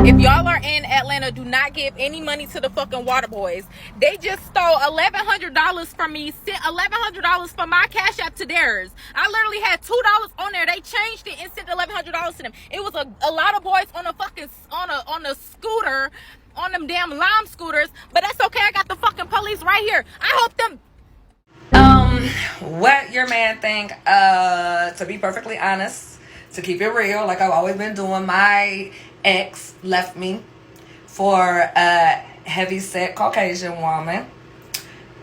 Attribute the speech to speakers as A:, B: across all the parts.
A: If y'all are in Atlanta, do not give any money to the fucking Waterboys. They just stole $1,100 from me, sent $1,100 from my Cash App to theirs. I literally had $2 on there. They changed it and sent $1,100 to them. It was a lot of boys on a fucking on a scooter, on them damn lime scooters. But that's okay. I got the fucking police right here. I hope them.
B: What your man think? To be perfectly honest, to keep it real, like I've always been doing, my ex left me for a heavy-set Caucasian woman,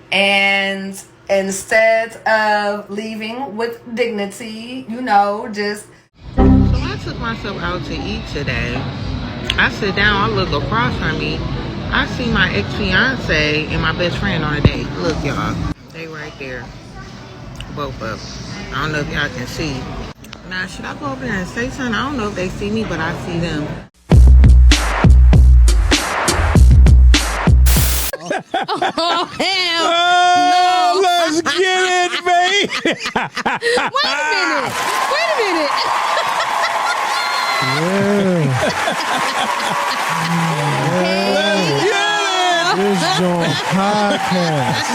B: and instead of leaving with dignity, you know, just.
C: So I took myself out to eat today. I sit down, I look across from me, I see my ex-fiancé and my best friend on a date. Look, y'all, they right there, both of them. I don't know if y'all can see. Now, should I go over there and say something? I don't know if they see me, but I see them.
D: Oh, hell
E: no. Let's get it, baby.
D: Wait a minute.
E: Let's get it.
F: This JAWN podcast.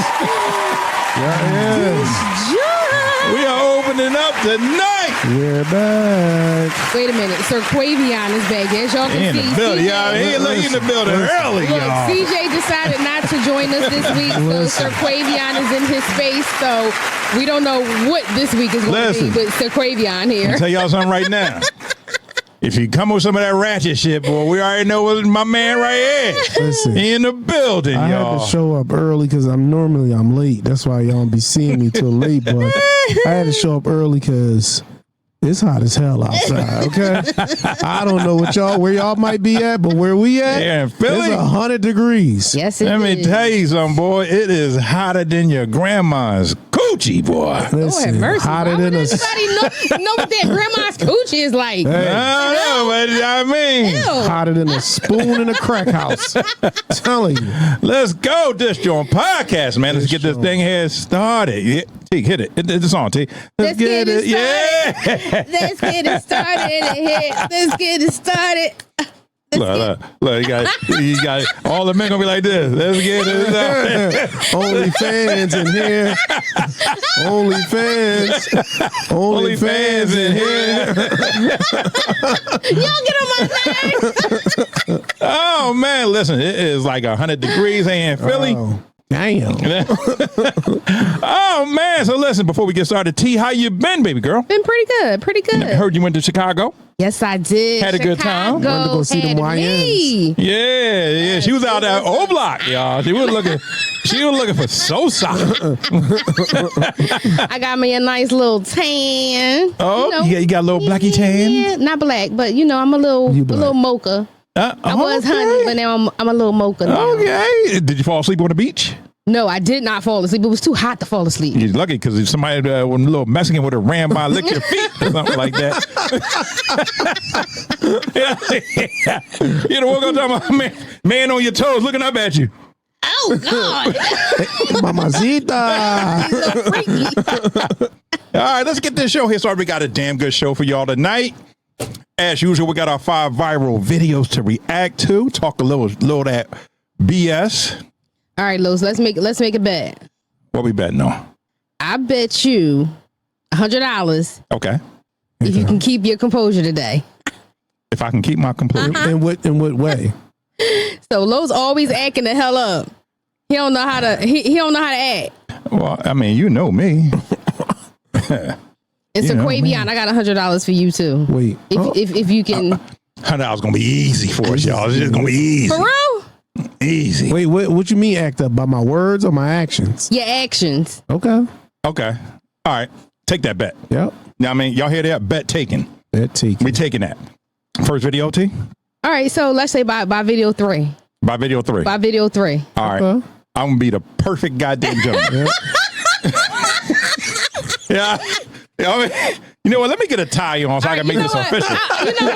E: We are opening up tonight.
F: We're back.
D: Wait a minute. Sir Quavion is back. As y'all can
E: In
D: see,
E: the building,
D: CJ,
E: y'all. He in the building early,
D: look,
E: y'all.
D: CJ decided not to join us this week, so Sir Quavion is in his space. So we don't know what this week is going to be with Sir Quavion here.
E: I'll tell y'all something right now. If you come with some of that ratchet shit, boy, we already know what my man right here.
F: Listen,
E: He in the building,
F: I
E: y'all.
F: had to show up early because I'm late. That's why y'all don't be seeing me till late. But I had to show up early because it's hot as hell outside. Okay, I don't know where y'all might be at, but where we at,
E: Yeah, in Philly?
F: it's 100 degrees.
D: Yes, it
E: Let me
D: is.
E: tell you something, boy. It is hotter than your grandma's coochie, boy.
D: Lord have mercy.
F: hotter
D: Why
F: than
D: would
F: a.
D: anybody know what their grandma's coochie is like?
E: I don't know, but I mean,
D: Ew.
F: Hotter than a spoon in a crack house. Telling you.
E: let's go, This JAWN podcast, man. Let's get this thing here started. Yeah, T, hit it. Hit the song, T.
D: Let's get it
E: Yeah.
D: Let's get it started. Let's get it started.
E: Look, you got all the men gonna be like this. Let's get it started.
F: Only fans in here. Only fans in here.
D: Y'all get on my nerves.
E: Oh man, listen, it is like 100 degrees here in Philly.
F: Oh, damn.
E: Oh man, so listen, before we get started, T, how you been, baby girl?
D: Been pretty good.
E: I heard you went to Chicago.
D: Yes, I did.
E: Had a good time?
D: Chicago
F: Wanted to go see them
D: had me.
E: Yeah. She was out there O Block, y'all. She was looking for Sosa.
D: I got me a nice little tan.
E: Oh, you got a little blacky tan?
D: Yeah, not black, but I'm a little mocha. I was honey, but now I'm a little mocha now.
E: Okay. Did you fall asleep on the beach?
D: No, I did not fall asleep. It was too hot to fall asleep.
E: You're lucky because if somebody with a little Mexican would have ran by, licked your feet or something like that. You know, woke up talking about man on your toes looking up at you.
D: Oh, God.
F: Mamacita.
E: All right, let's get this show here started. We got a damn good show for y'all tonight. As usual, we got our 5 viral videos to react to. Talk a little that BS.
D: All right, Los, let's make a bet.
E: What we betting on?
D: I bet you $100
E: Okay.
D: if you can keep your composure today.
E: If I can keep my composure.
F: In what way?
D: So Lo's always acting the hell up. He don't know how to act.
E: Well, I mean, you know me.
D: And so
E: You know,
D: Quavion, I got $100 for you too.
F: Wait.
D: If you can.
E: $100 gonna be easy for us, y'all. It's just gonna be easy.
D: For real?
E: Easy.
F: Wait, what you mean act up? By my words or my actions?
D: Your actions.
F: Okay.
E: Okay. All right. Take that bet.
F: Yep.
E: Now, I mean, y'all hear that? Bet taken.
F: Bet taken.
E: We taking that. First video, T?
D: All right, so let's say by video 3.
E: By video 3.
D: By video 3.
E: All right.
F: Okay.
E: I'm gonna be the perfect goddamn gentleman. Yeah. I mean, you know what? Let me get a tie on so I can make this official.
D: You know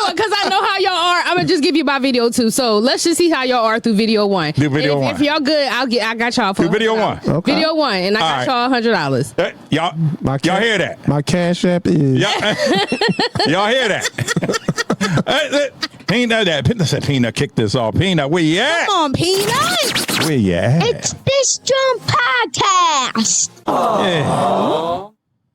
D: what? Because I know how y'all are. I'm gonna just give you my video 2. So let's just see how y'all are through video 1.
E: Do video 1.
D: If y'all good, I got y'all for
E: Do video
D: $100.
E: 1.
F: Okay.
D: Video 1, and I got y'all $100.
E: Y'all hear that?
F: My Cash App is.
E: Y'all hear that? Peanut, that said Peanut, kick this off. Peanut, where you at?
D: Come on, Peanut.
E: Where you at?
G: It's this June podcast.
E: Yeah.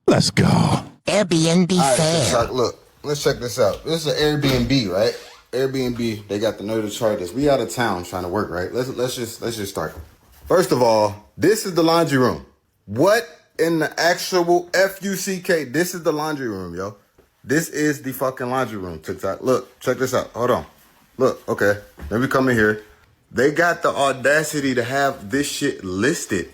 E: Let's go.
G: Airbnb
H: All right,
G: fair.
H: look, let's check this out. This is an Airbnb, right? Airbnb, they got the nerve to charge us. We out of town trying to work, right? Let's just start. First of all, this is the laundry room. What in the actual F-U-C-K? This is the laundry room, yo. This is the fucking laundry room, TikTok. Look, check this out. Hold on. Look, okay. Then we come in here. They got the audacity to have this shit listed.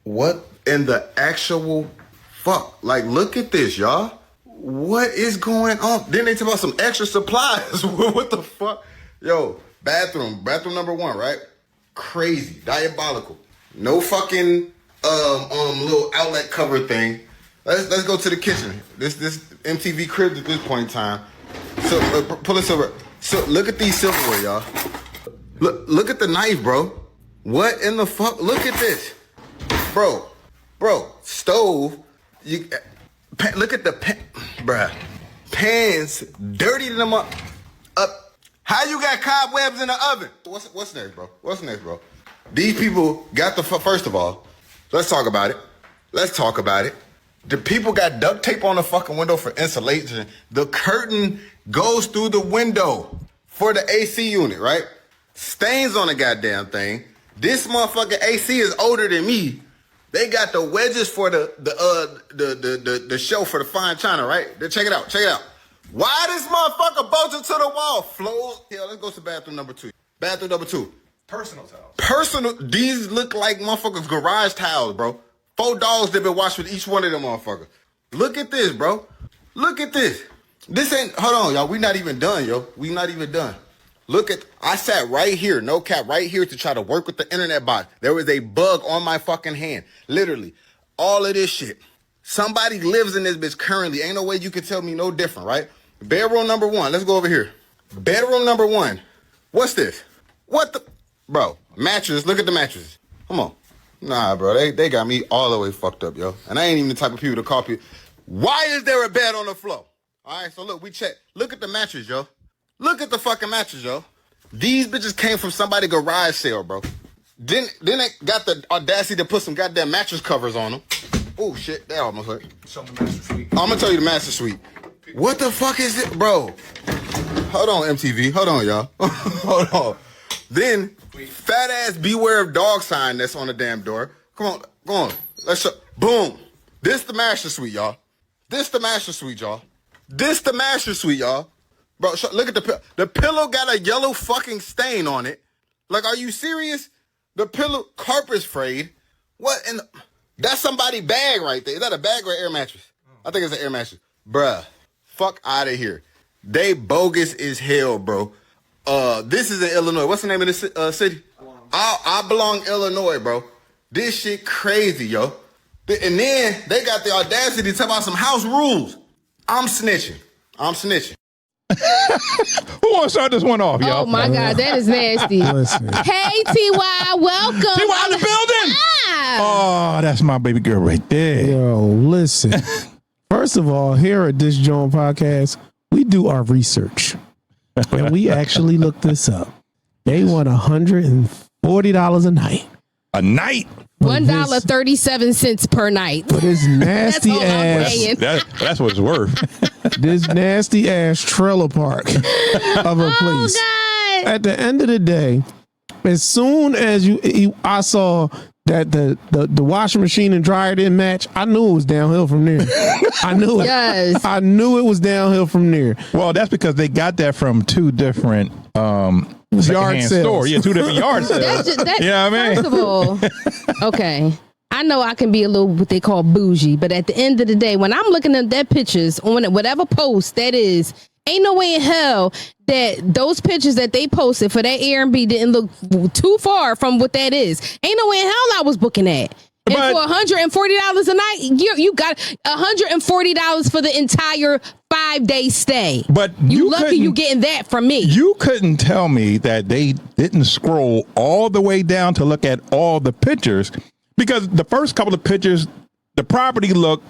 H: What in the actual fuck? Like, look at this, y'all. What is going on? Then they talk about some extra supplies. What the fuck? Yo, bathroom number 1, right? Crazy, diabolical. No fucking little outlet cover thing. Let's go to the kitchen. This MTV crib at this point in time. So pull this over. So look at these silverware, y'all. Look at the knife, bro. What in the fuck? Look at this, bro. Stove. Look at the bruh. Pans dirty them up. How you got cobwebs in the oven? What's next, bro? What's next, bro? These people got first of all, let's talk about it. The people got duct tape on the fucking window for insulation. The curtain goes through the window for the AC unit, right? Stains on the goddamn thing. This motherfucking AC is older than me. They got the wedges for the show for the fine china, right? Check it out. Why this motherfucker bolted to the wall? Flows. Hell, let's go to bathroom number 2. Bathroom number 2. Personal. These look like motherfuckers' garage towels, bro. 4 dogs that been washed with each one of them motherfuckers. Look at this, bro. Look at this. This ain't. Hold on, y'all. We not even done, yo. We not even done. Look at. I sat right here, no cap, right here to try to work with the internet bot. There was a bug on my fucking hand. Literally, all of this shit. Somebody lives in this bitch currently. Ain't no way you can tell me no different, right? Bedroom number 1. Let's go over here. Bedroom number 1. What's this? What the? Bro, mattress. Look at the mattresses. Come on. Nah, bro. They got me all the way fucked up, yo. And I ain't even the type of people to copy. Why is there a bed on the floor? All right, so look, we check. Look at the mattress, yo. Look at the fucking mattress, yo. These bitches came from somebody's garage sale, bro. Then they got the audacity to put some goddamn mattress covers on them. Oh, shit. That almost hurt. Show me the master suite. I'm going to tell you the master suite. What the fuck is it, bro? Hold on, MTV. Hold on, y'all. Hold on. Then, fat ass beware of dog sign that's on the damn door. Come on, go on. Let's show. Boom. This the master suite, y'all. This the master suite, y'all. Bro, look at the pillow. The pillow got a yellow fucking stain on it. Like, are you serious? The pillow, carpet's frayed. What in the... That's somebody's bag right there. Is that a bag or an air mattress? I think it's an air mattress. Bruh, fuck out of here. They bogus as hell, bro. This is in Illinois. What's the name of this city? I belong Illinois, bro. This shit crazy, yo. And then they got the audacity to talk about some house rules. I'm snitching.
E: Who wants to start this one off, y'all?
D: Oh my God, that is nasty.
F: Listen.
D: Hey, TY, welcome.
E: TY in the building.
D: Ah.
E: Oh, that's my baby girl right there.
F: Yo, listen. First of all, here at this JAWN podcast, we do our research. And we actually looked this up. They want $140 a night.
E: A night?
D: $1.37 per night.
F: For this nasty
D: That's all I'm
F: ass,
D: saying.
E: That's what it's worth.
F: this nasty ass trailer park of a place.
D: Oh God.
F: At the end of the day, as soon as I saw that the washing machine and dryer didn't match, I knew it was downhill from there. I knew it.
D: Yes.
F: I knew it was downhill from there.
E: Well, that's because they got that from 2 different
F: Yard sales.
E: store. Yeah, 2 different yard sales. You know what I mean?
D: First of all, okay. I know I can be a little what they call bougie, but at the end of the day, when I'm looking at that pictures on whatever post that is, ain't no way in hell that those pictures that they posted for that Airbnb didn't look too far from what that is. Ain't no way in hell I was booking that. And
E: But-
D: for $140 a night, you got $140 for the entire 5-day stay.
E: But
D: you lucky
E: couldn't-
D: you getting that from me.
E: You couldn't tell me that they didn't scroll all the way down to look at all the pictures, because the first couple of pictures, the property looked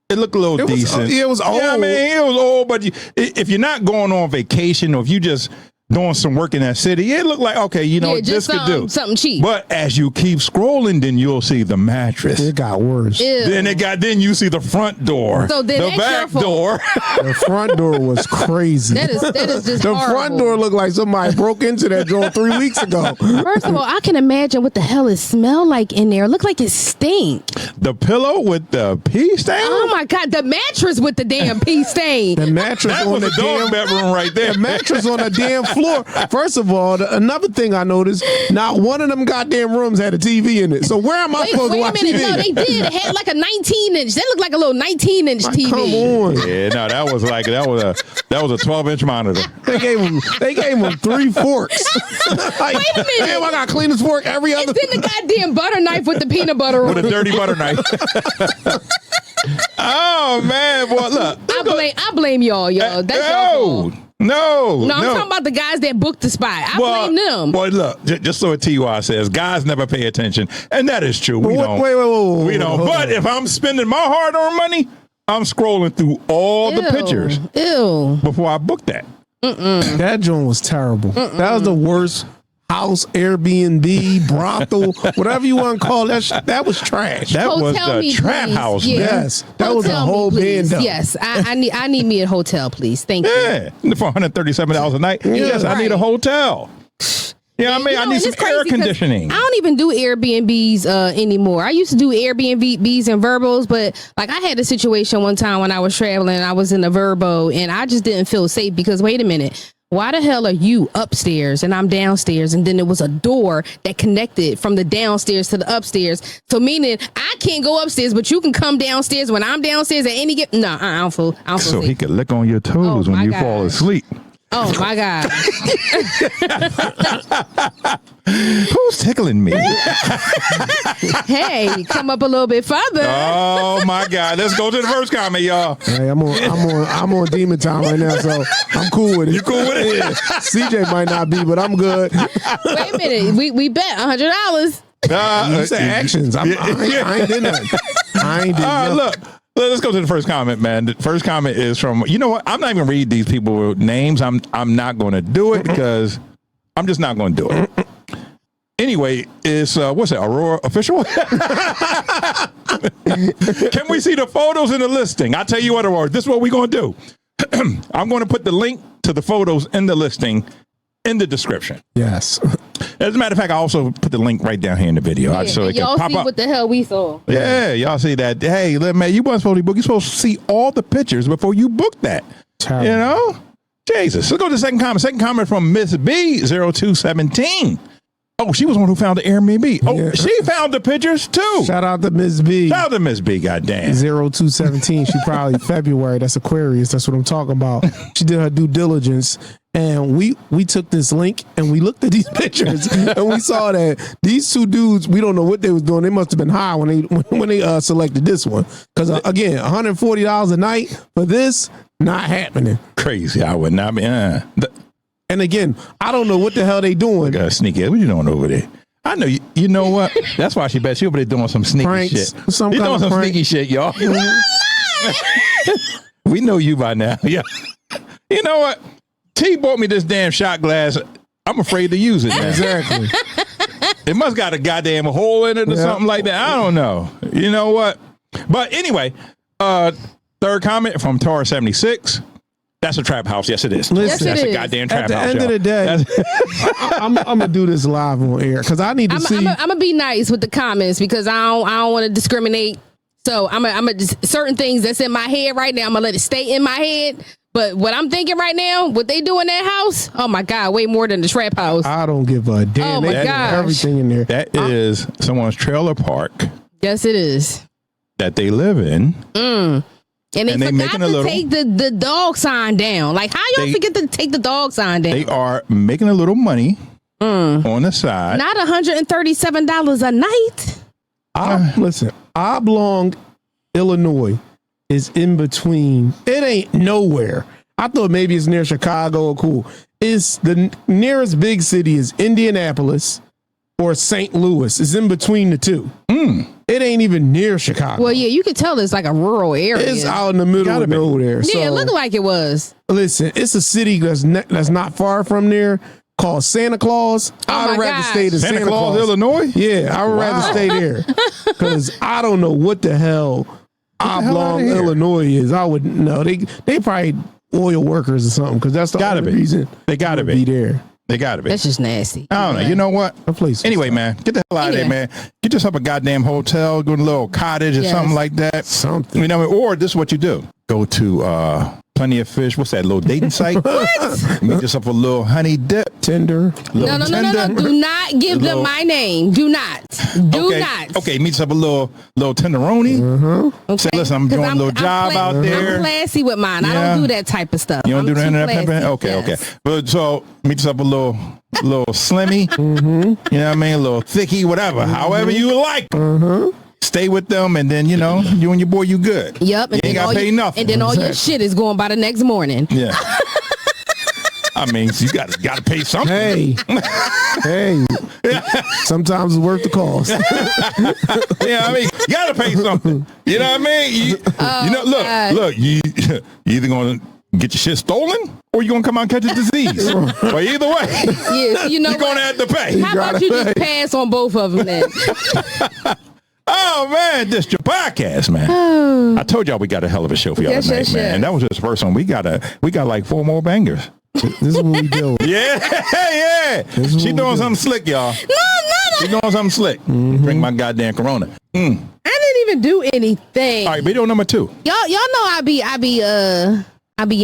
E: a little decent.
F: It was old.
E: Yeah, I mean, it was old. But if you're not going on vacation, or if you just doing some work in that city. It looked like, okay, you know,
D: Yeah,
E: this
D: just
E: could do
D: something cheap.
E: But as you keep scrolling, then you'll see the mattress.
F: It got worse.
D: Ew.
E: Then you see the front door.
D: So then
E: the
D: that's
E: back
D: your fault.
E: door.
F: The front door was crazy.
D: That is just
F: the
D: horrible.
F: front door looked like somebody broke into that door 3 weeks ago.
D: First of all, I can imagine what the hell it smelled like in there. It looked like it stink.
E: The pillow with the pee stain.
D: Oh my God, the mattress with the damn pee stain.
F: The mattress
E: That
F: on
E: was
F: the
E: a dog
F: damn
E: bedroom right there.
F: The mattress on the damn floor. First of all, another thing I noticed, not one of them goddamn rooms had a TV in it. So where am I supposed to
D: Wait a
F: watch
D: minute.
F: TV?
D: No, they did. It had like a 19-inch. That looked like a little 19-inch TV.
F: Come on.
E: Yeah, no, that was a 12-inch monitor.
F: They gave him 3 forks. Like,
D: Wait a minute.
F: Damn, I got to clean this fork every other.
D: It's in the goddamn butter knife with the peanut butter on
E: With a
D: it.
E: dirty butter knife. Oh man, boy, look.
D: I blame y'all. That's your fault.
E: No,
D: No, I'm talking about the guys that booked the spot. I blame them.
E: Boy, look, just so TY says, guys never pay attention, and that is true. We don't.
F: Wait,
E: We don't. But if I'm spending my hard-earned money, I'm scrolling through all the pictures
D: Ew.
E: before I book that.
F: That joint was terrible. That was the worst house, Airbnb, brothel, whatever you want to call that. That was trash.
E: That was
D: Hotel
E: the
D: me,
E: trap
D: please.
E: house,
D: Yeah.
E: man.
F: Yes, that was a
D: Hotel me,
F: whole
D: please.
F: band up.
D: Yes, I need me a hotel, please. Thank you.
E: Yeah, for $137 a night. Yes, I need a
D: right.
E: hotel. Yeah, I mean,
D: You
E: I
D: know,
E: need
D: and
E: some
D: it's crazy
E: air
D: 'cause
E: conditioning.
D: I don't even do Airbnbs anymore. I used to do Airbnbs and Verbos, but like I had a situation one time when I was traveling. I was in a Verbo and I just didn't feel safe because wait a minute. Why the hell are you upstairs and I'm downstairs? And then there was a door that connected from the downstairs to the upstairs. So meaning I can't go upstairs, but you can come downstairs when I'm downstairs at any given. No, I don't feel
E: So he
D: safe.
E: could lick on your toes
D: Oh,
E: when
D: my
E: you
D: God.
E: fall asleep.
D: Oh my God.
E: Who's tickling me?
D: Hey, come up a little bit further.
E: Oh my God! Let's go to the first comment, y'all.
F: Hey, I'm on demon time right now, so I'm cool with it.
E: You cool with it?
F: Yeah. CJ might not be, but I'm good.
D: Wait a minute. We bet $100.
F: You said actions. I ain't did nothing. I ain't did nothing.
E: Look. Let's go to the first comment, man. The first comment is from, you know what? I'm not even gonna read these people's names. I'm not going to do it because I'm just not going to do it. Anyway, it's what's it? Aurora Official? Can we see the photos in the listing? I'll tell you what, Aurora. This is what we're going to do. I'm going to put the link to the photos in the listing in the description.
F: Yes.
E: As a matter of fact, I also put the link right down here in the video so it can
D: y'all
E: pop
D: see
E: up.
D: what the hell we saw.
E: Yeah, y'all see that. Hey, man, you weren't supposed to book. You're supposed to see all the pictures before you book that.
F: Terrible.
E: You know? Jesus. Let's go to the second comment. Second comment from Miss B0217. Oh, she was the one who found the Airbnb. Oh,
F: Yeah.
E: she found the pictures too.
F: Shout out to Ms. B.
E: Shout out to Miss B, goddamn.
F: 0217. She probably February. That's Aquarius. That's what I'm talking about. She did her due diligence, and we took this link and we looked at these pictures and we saw that these two dudes. We don't know what they was doing. They must have been high when they selected this one because again, $140 a night for this not happening.
E: Crazy. I would not be.
F: And again, I don't know what the hell they doing.
E: Sneaky. What you doing over there? I know you know what? That's why she bet she over there doing some sneaky
F: Pranks,
E: shit.
F: some
E: She's
F: kind
E: doing
F: of
E: some
F: prank.
E: sneaky shit, y'all. We know you by now. Yeah. You know what? T bought me this damn shot glass. I'm afraid to use it now.
F: Exactly.
E: It must got a goddamn hole in it or something like that. I don't know. You know what? But anyway, third comment from Tar76. That's a trap house. Yes, it is.
F: Listen,
E: That's
D: Yes, it
E: a
D: is.
E: goddamn trap
F: At the
E: house.
F: end of the day, I'm gonna do this live on air because I need to see.
D: I'm gonna be nice with the comments because I don't want to discriminate. So I'm just certain things that's in my head right now. I'm gonna let it stay in my head. But what I'm thinking right now, what they do in that house, oh my God, way more than the trap house.
F: I don't give a damn.
D: Oh
F: They
D: my
F: got
D: gosh.
F: everything in there.
E: That is someone's trailer park
D: Yes, it is.
E: that they live in.
D: And they
E: And they
D: forgot
E: making a
D: to
E: little-
D: take the dog sign down. Like, how y'all
E: They-
D: forget to take the dog sign down?
E: They are making a little money on the side.
D: Not $137 a night.
F: Listen, Oblong, Illinois is in between. It ain't nowhere. I thought maybe it's near Chicago or cool. It's the nearest big city is Indianapolis or St. Louis. It's in between the two. It ain't even near Chicago.
D: Well, yeah, you could tell it's like a rural area.
F: It's out in the middle of nowhere.
D: Yeah,
F: so,
D: it looked like it was.
F: Listen, it's a city that's not far from there called Santa Claus. I'd rather stay to Santa Claus,
E: Illinois.
F: Yeah, I would rather stay there because I don't know what the hell Oblong, Illinois is. I would know they probably oil workers or something because that's the only reason
E: they gotta be
F: there.
E: They gotta be.
D: That's just nasty.
E: I don't know. You know what? Anyway,
F: stuff.
E: man, get the hell out of there, man. Get yourself a goddamn hotel, go to a little cottage or something like that.
F: Something.
E: You know, or this is what you do. Go to Plenty of Fish. What's that little dating site? What? Meet yourself a little honey dip.
F: Tinder.
D: No. Do not give them my name. Do not. Do not.
E: Okay, meet yourself a little tenderoni.
D: Okay.
E: Say, listen, I'm doing a little job out there.
D: I'm classy with mine. I don't do that type of stuff.
E: You don't do the internet
D: classy.
E: pimping? Okay. But so meet yourself a little slimmy. You know what I mean? A little thicky, whatever. However you like. Stay with them, and then you and your boy, you good.
D: Yep.
E: You ain't got to pay nothing.
D: And then all your shit is going by the next morning.
E: Yeah. I mean, so you got to pay something.
F: Hey. Sometimes it's worth the cost.
E: Yeah, I mean, you got to pay something. You know what I mean? Look, you either going to get your shit stolen or you going to come out and catch a disease. But either way,
D: yes, you're
E: going to have to pay.
D: How about you just pass on both of them then?
E: Oh man, this your podcast, man. I told y'all we got a hell of a show for y'all tonight, man. And that was just the first one. We got like 4 more bangers.
F: This is what we do.
E: Yeah. She doing something slick, y'all. No. She doing something slick. Drink my goddamn Corona.
D: I didn't even do anything.
E: All right, video number 2.
D: Y'all know I be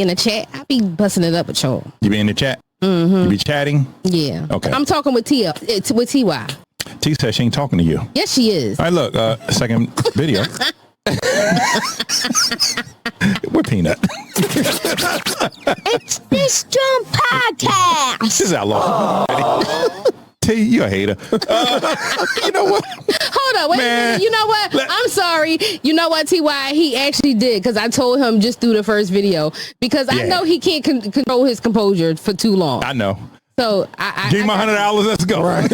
D: in the chat. I be busting it up with y'all.
E: You be in the chat? You be chatting?
D: Yeah.
E: Okay.
D: I'm talking with TY.
E: T says she ain't talking to you.
D: Yes, she is.
E: All right, look, second video. We're Peanut.
G: It's this JAWN podcast.
E: This is outlaw. T, you a hater. You know what?
D: Hold on, wait a minute. You know what? I'm sorry. You know what, TY? He actually did because I told him just do the first video because I know he can't control his composure for too long.
E: I know.
D: So I
E: give him $100. Let's go.
F: Right.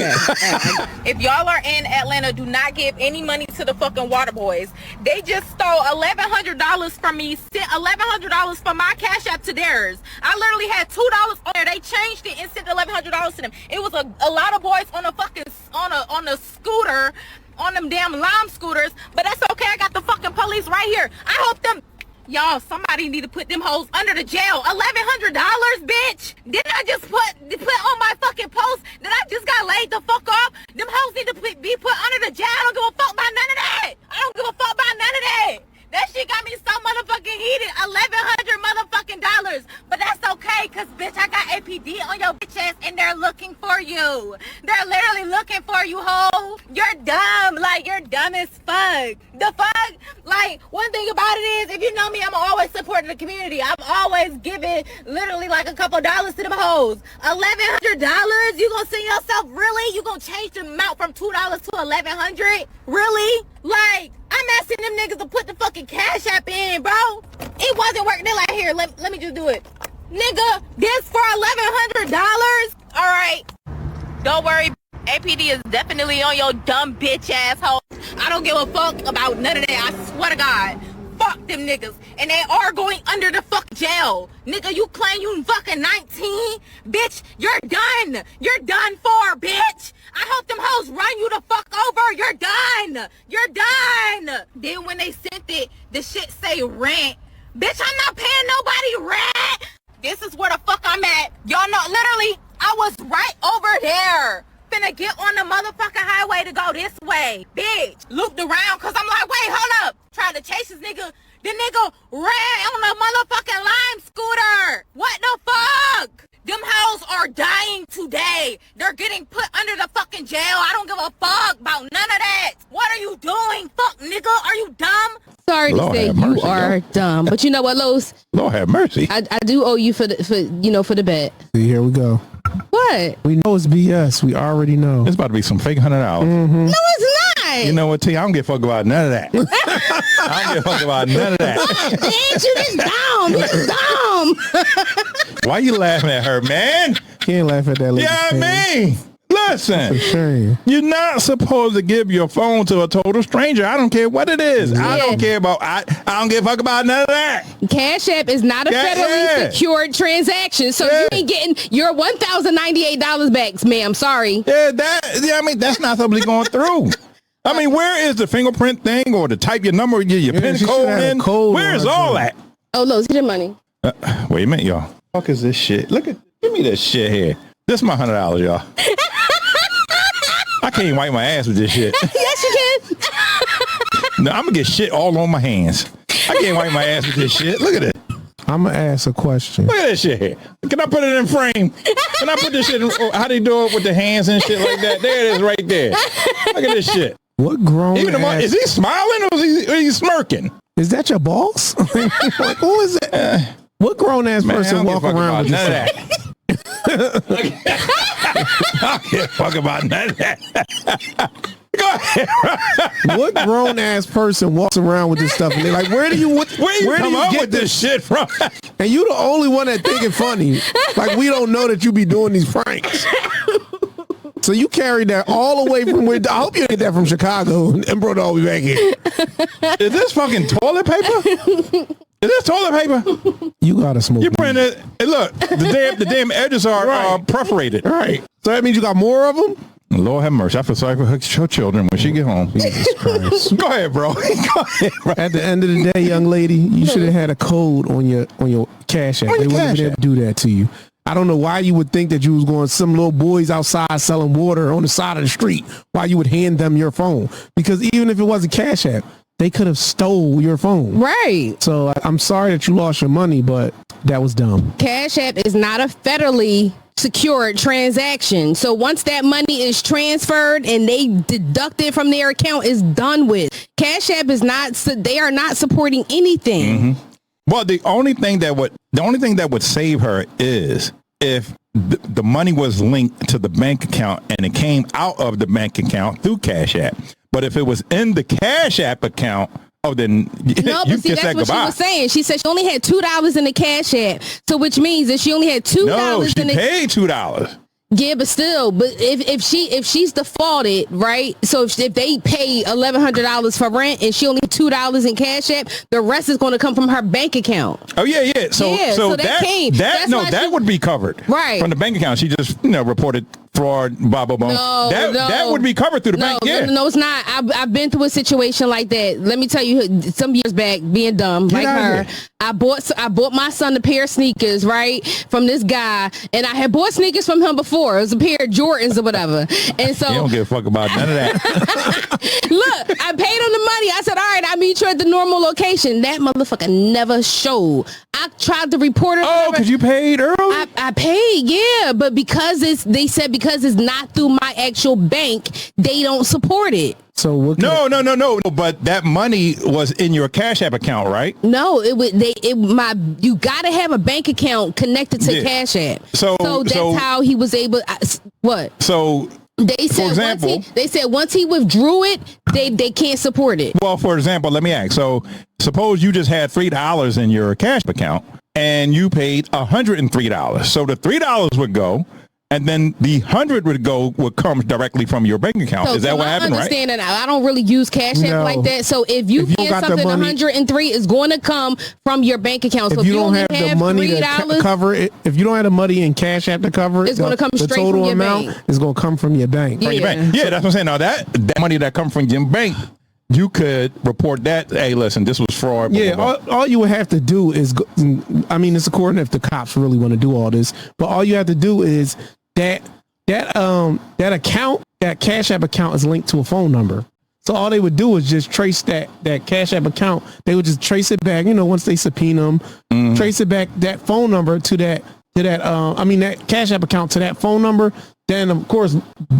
A: If y'all are in Atlanta, do not give any money to the fucking Waterboys. They just stole $1,100 from me, sent $1,100 from my Cash App to theirs. I literally had $2 on there. They changed it and sent $1,100 to them. It was a lot of boys on a fucking on a scooter, on them damn lime scooters. But that's okay. I got the fucking police right here. I hope them. Y'all, somebody need to put them hoes under the jail. $1,100, bitch. Didn't I just put on my fucking post that I just got laid the fuck off? Them hoes need to be put under the jail. I don't give a fuck about none of that. I don't give a fuck about none of that. That shit got me so motherfucking heated. $1,100 motherfucking dollars. But that's okay, cause bitch, I got APD on your bitch ass and they're looking for you. They're literally looking for you, hoe. You're dumb. Like, you're dumb as fuck. The fuck? Like, one thing about it is, if you know me, I'm always supporting the community. I'm always giving literally like a couple dollars to them hoes. $1,100? You gonna send yourself, really? You gonna change the amount from $2 to $1,100? Really? Like, I'm asking them niggas to put the fucking Cash App in, bro. It wasn't working. They're like, here, let me just do it. Nigga, this for $1,100? All right. Don't worry. APD is definitely on your dumb bitch asshole. I don't give a fuck about none of that. I swear to God. Fuck them niggas. And they are going under the fucking jail. Nigga, you claim you fucking 19? Bitch, you're done. You're done for, bitch. I hope them hoes run you the fuck over. You're done. You're done. Then when they sent it, the shit say rent. Bitch, I'm not paying nobody rent. This is where the fuck I'm at. Y'all know, literally, I was right over there. Finna get on the motherfucking highway to go this way. Bitch, looped around cause I'm like, wait, hold up. Tried to chase this nigga. The nigga ran on the motherfucking lime scooter. What the fuck? Them hoes are dying today. They're getting put under the fucking jail. I don't give a fuck about none of that. What are you doing? Fuck, nigga. Are you dumb?
D: Sorry to say you are dumb. But you know what, Los?
E: Lord have mercy.
D: I do owe you for the bet.
F: See, here we go.
D: What?
F: We know it's BS. We already know.
E: It's about to be some fake $100.
D: No, it's not.
E: You know what, T? I don't give a fuck about none of that. I don't give a fuck about none of that.
D: Bitch, you just dumb. You just dumb.
E: Why you laughing at her, man?
F: Can't laugh at that lady.
E: Yeah, I mean. Look, Listen,
F: Shame.
E: you're not supposed to give your phone to a total stranger. I don't care what it is. I don't care about. I don't give a fuck about none of that.
D: Cash App is not a federally secured transaction, so you ain't getting your $1,098 back, ma'am. Sorry.
E: I mean, that's not somebly going through. I mean, where is the fingerprint thing or to type your number, your pin code in? Where's all that?
D: Oh, Lowe's, get your money.
E: Wait a minute, y'all. Fuck is this shit? Give me this shit here. This is my $100, y'all. I can't wipe my ass with this shit.
D: Yes, you can.
E: No, I'm gonna get shit all on my hands. I can't wipe my ass with this shit. Look at it.
F: I'm gonna ask a question.
E: Look at this shit here. Can I put it in frame? Can I put this shit in, how they do it with the hands and shit like that? There it is right there. Look at this shit.
F: What grown ass...
E: Is he smiling or is he smirking?
F: Is that your boss? Like, who is it? What grown ass person walk around with
E: none of that? I don't give a fuck about none of that. Go ahead.
F: What grown ass person walks around with this stuff and they're like, where do you
E: come up
F: get
E: with this shit from?
F: And you the only one that think it funny. Like, we don't know that you be doing these pranks. So you carried that all the way from where? I hope you get that from Chicago and brought it all the way back here.
E: Is this fucking toilet paper? Is this toilet paper?
F: You gotta smoke.
E: You print it. Hey, look, the damn edges are perforated.
F: Right. So that means you got more of them?
E: Lord have mercy. I feel sorry for her children when she get home.
F: Jesus Christ.
E: Go ahead, bro. Go ahead, bro.
F: At the end of the day, young lady, you should have had a code on your Cash App. They wouldn't have been able to do that to you. I don't know why you would think that you was going some little boys outside selling water on the side of the street why you would hand them your phone. Because even if it wasn't Cash App, they could have stole your phone.
D: Right.
F: So I'm sorry that you lost your money, but that was dumb.
D: Cash App is not a federally secured transaction. So once that money is transferred and they deduct it from their account, it's done with. Cash App is not, they are not supporting anything.
E: Mm-hmm. Well, the only thing that would save her is if the money was linked to the bank account and it came out of the bank account through Cash App. But if it was in the Cash App account, then
D: no, but see, that's what she was saying. She said she only had $2 in the Cash App, so which means that she only had $2.
E: No, she paid $2.
D: Yeah, but still, if she's defaulted, right? So if they pay $1,100 for rent and she only had $2 in Cash App, the rest is going to come from her bank account.
E: Oh yeah. So that would be covered,
D: right,
E: from the bank account. She just reported fraud, blah blah blah. That would be covered through the bank. Yeah.
D: No, it's not. I've been through a situation like that. Let me tell you, some years back, being dumb like her, I bought my son a pair of sneakers, right, from this guy, and I had bought sneakers from him before. It was a pair of Jordans or whatever, and so
E: you don't give a fuck about none of that.
D: Look, I paid him the money. I said, all right, I'll meet you at the normal location. That motherfucker never showed. I tried to report it.
E: Oh, because you paid early?
D: I paid, yeah, but because they said because it's not through my actual bank, they don't support it.
E: So what? No. But that money was in your Cash App account, right?
D: No, you got to have a bank account connected to Cash App. So that's how he was able. What?
E: So
D: they said,
E: for example,
D: once he withdrew it, they can't support it.
E: Well, for example, let me ask. So suppose you just had $3 in your Cash App account and you paid $103. So the $3 would go. And then the 100 would come directly from your bank account. Is that what happened, right? I understand that. I don't really use Cash App like that. So if you get something 103, it's going to come from your bank account. So
F: if you don't have the money to cover it, if you don't have the money in Cash App to cover it,
D: it's going to come straight from your bank.
F: Is going to come from your bank.
E: Yeah, that's what I'm saying. Now that money that comes from your bank, you could report that. Hey, listen, this was fraud.
F: Blah, blah, blah. All you would have to do is, it's according if the cops really want to do all this, but all you have to do is that account, that Cash App account is linked to a phone number. So all they would do is just trace that Cash App account. They would just trace it back, once they subpoena them, trace it back, that phone number to that Cash App account to that phone number. Then of course,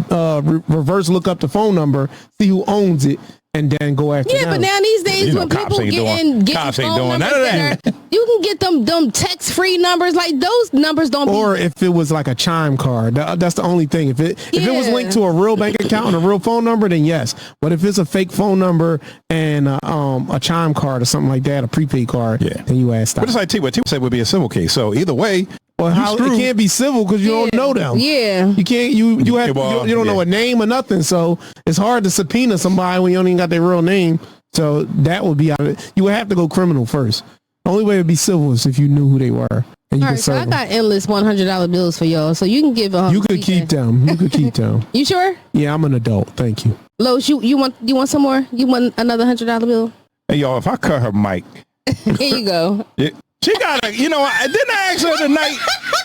F: reverse look up the phone number, see who owns it, and then go after them.
D: Yeah, but now these days when people getting phone numbers, you can get them text-free numbers. Like those numbers don't.
F: Or if it was like a chime card, that's the only thing. If it was linked to a real bank account and a real phone number, then yes. But if it's a fake phone number and a chime card or something like that, a prepaid card, then you ask.
E: But it's like what T said would be a civil case. So either way,
F: Well, how, it
E: screwed.
F: can't be civil because you don't know them.
D: Yeah.
F: You can't. You have.
E: Well,
F: You don't know a name or nothing. So it's hard to subpoena somebody when you don't even got their real name. So that would be out of it. You would have to go criminal first. The only way it would be civil is if you knew who they were. And you
D: All
F: could
D: right, so
F: serve
D: I
F: them.
D: got endless $100 bills for y'all, so you can give a.
F: You could keep them. You could keep them.
D: You sure?
F: Yeah, I'm an adult. Thank you.
D: Los, you want some more? You want another $100 bill?
E: Hey, y'all, if I cut her mic,
D: Here you go.
E: she got a, didn't I ask her tonight,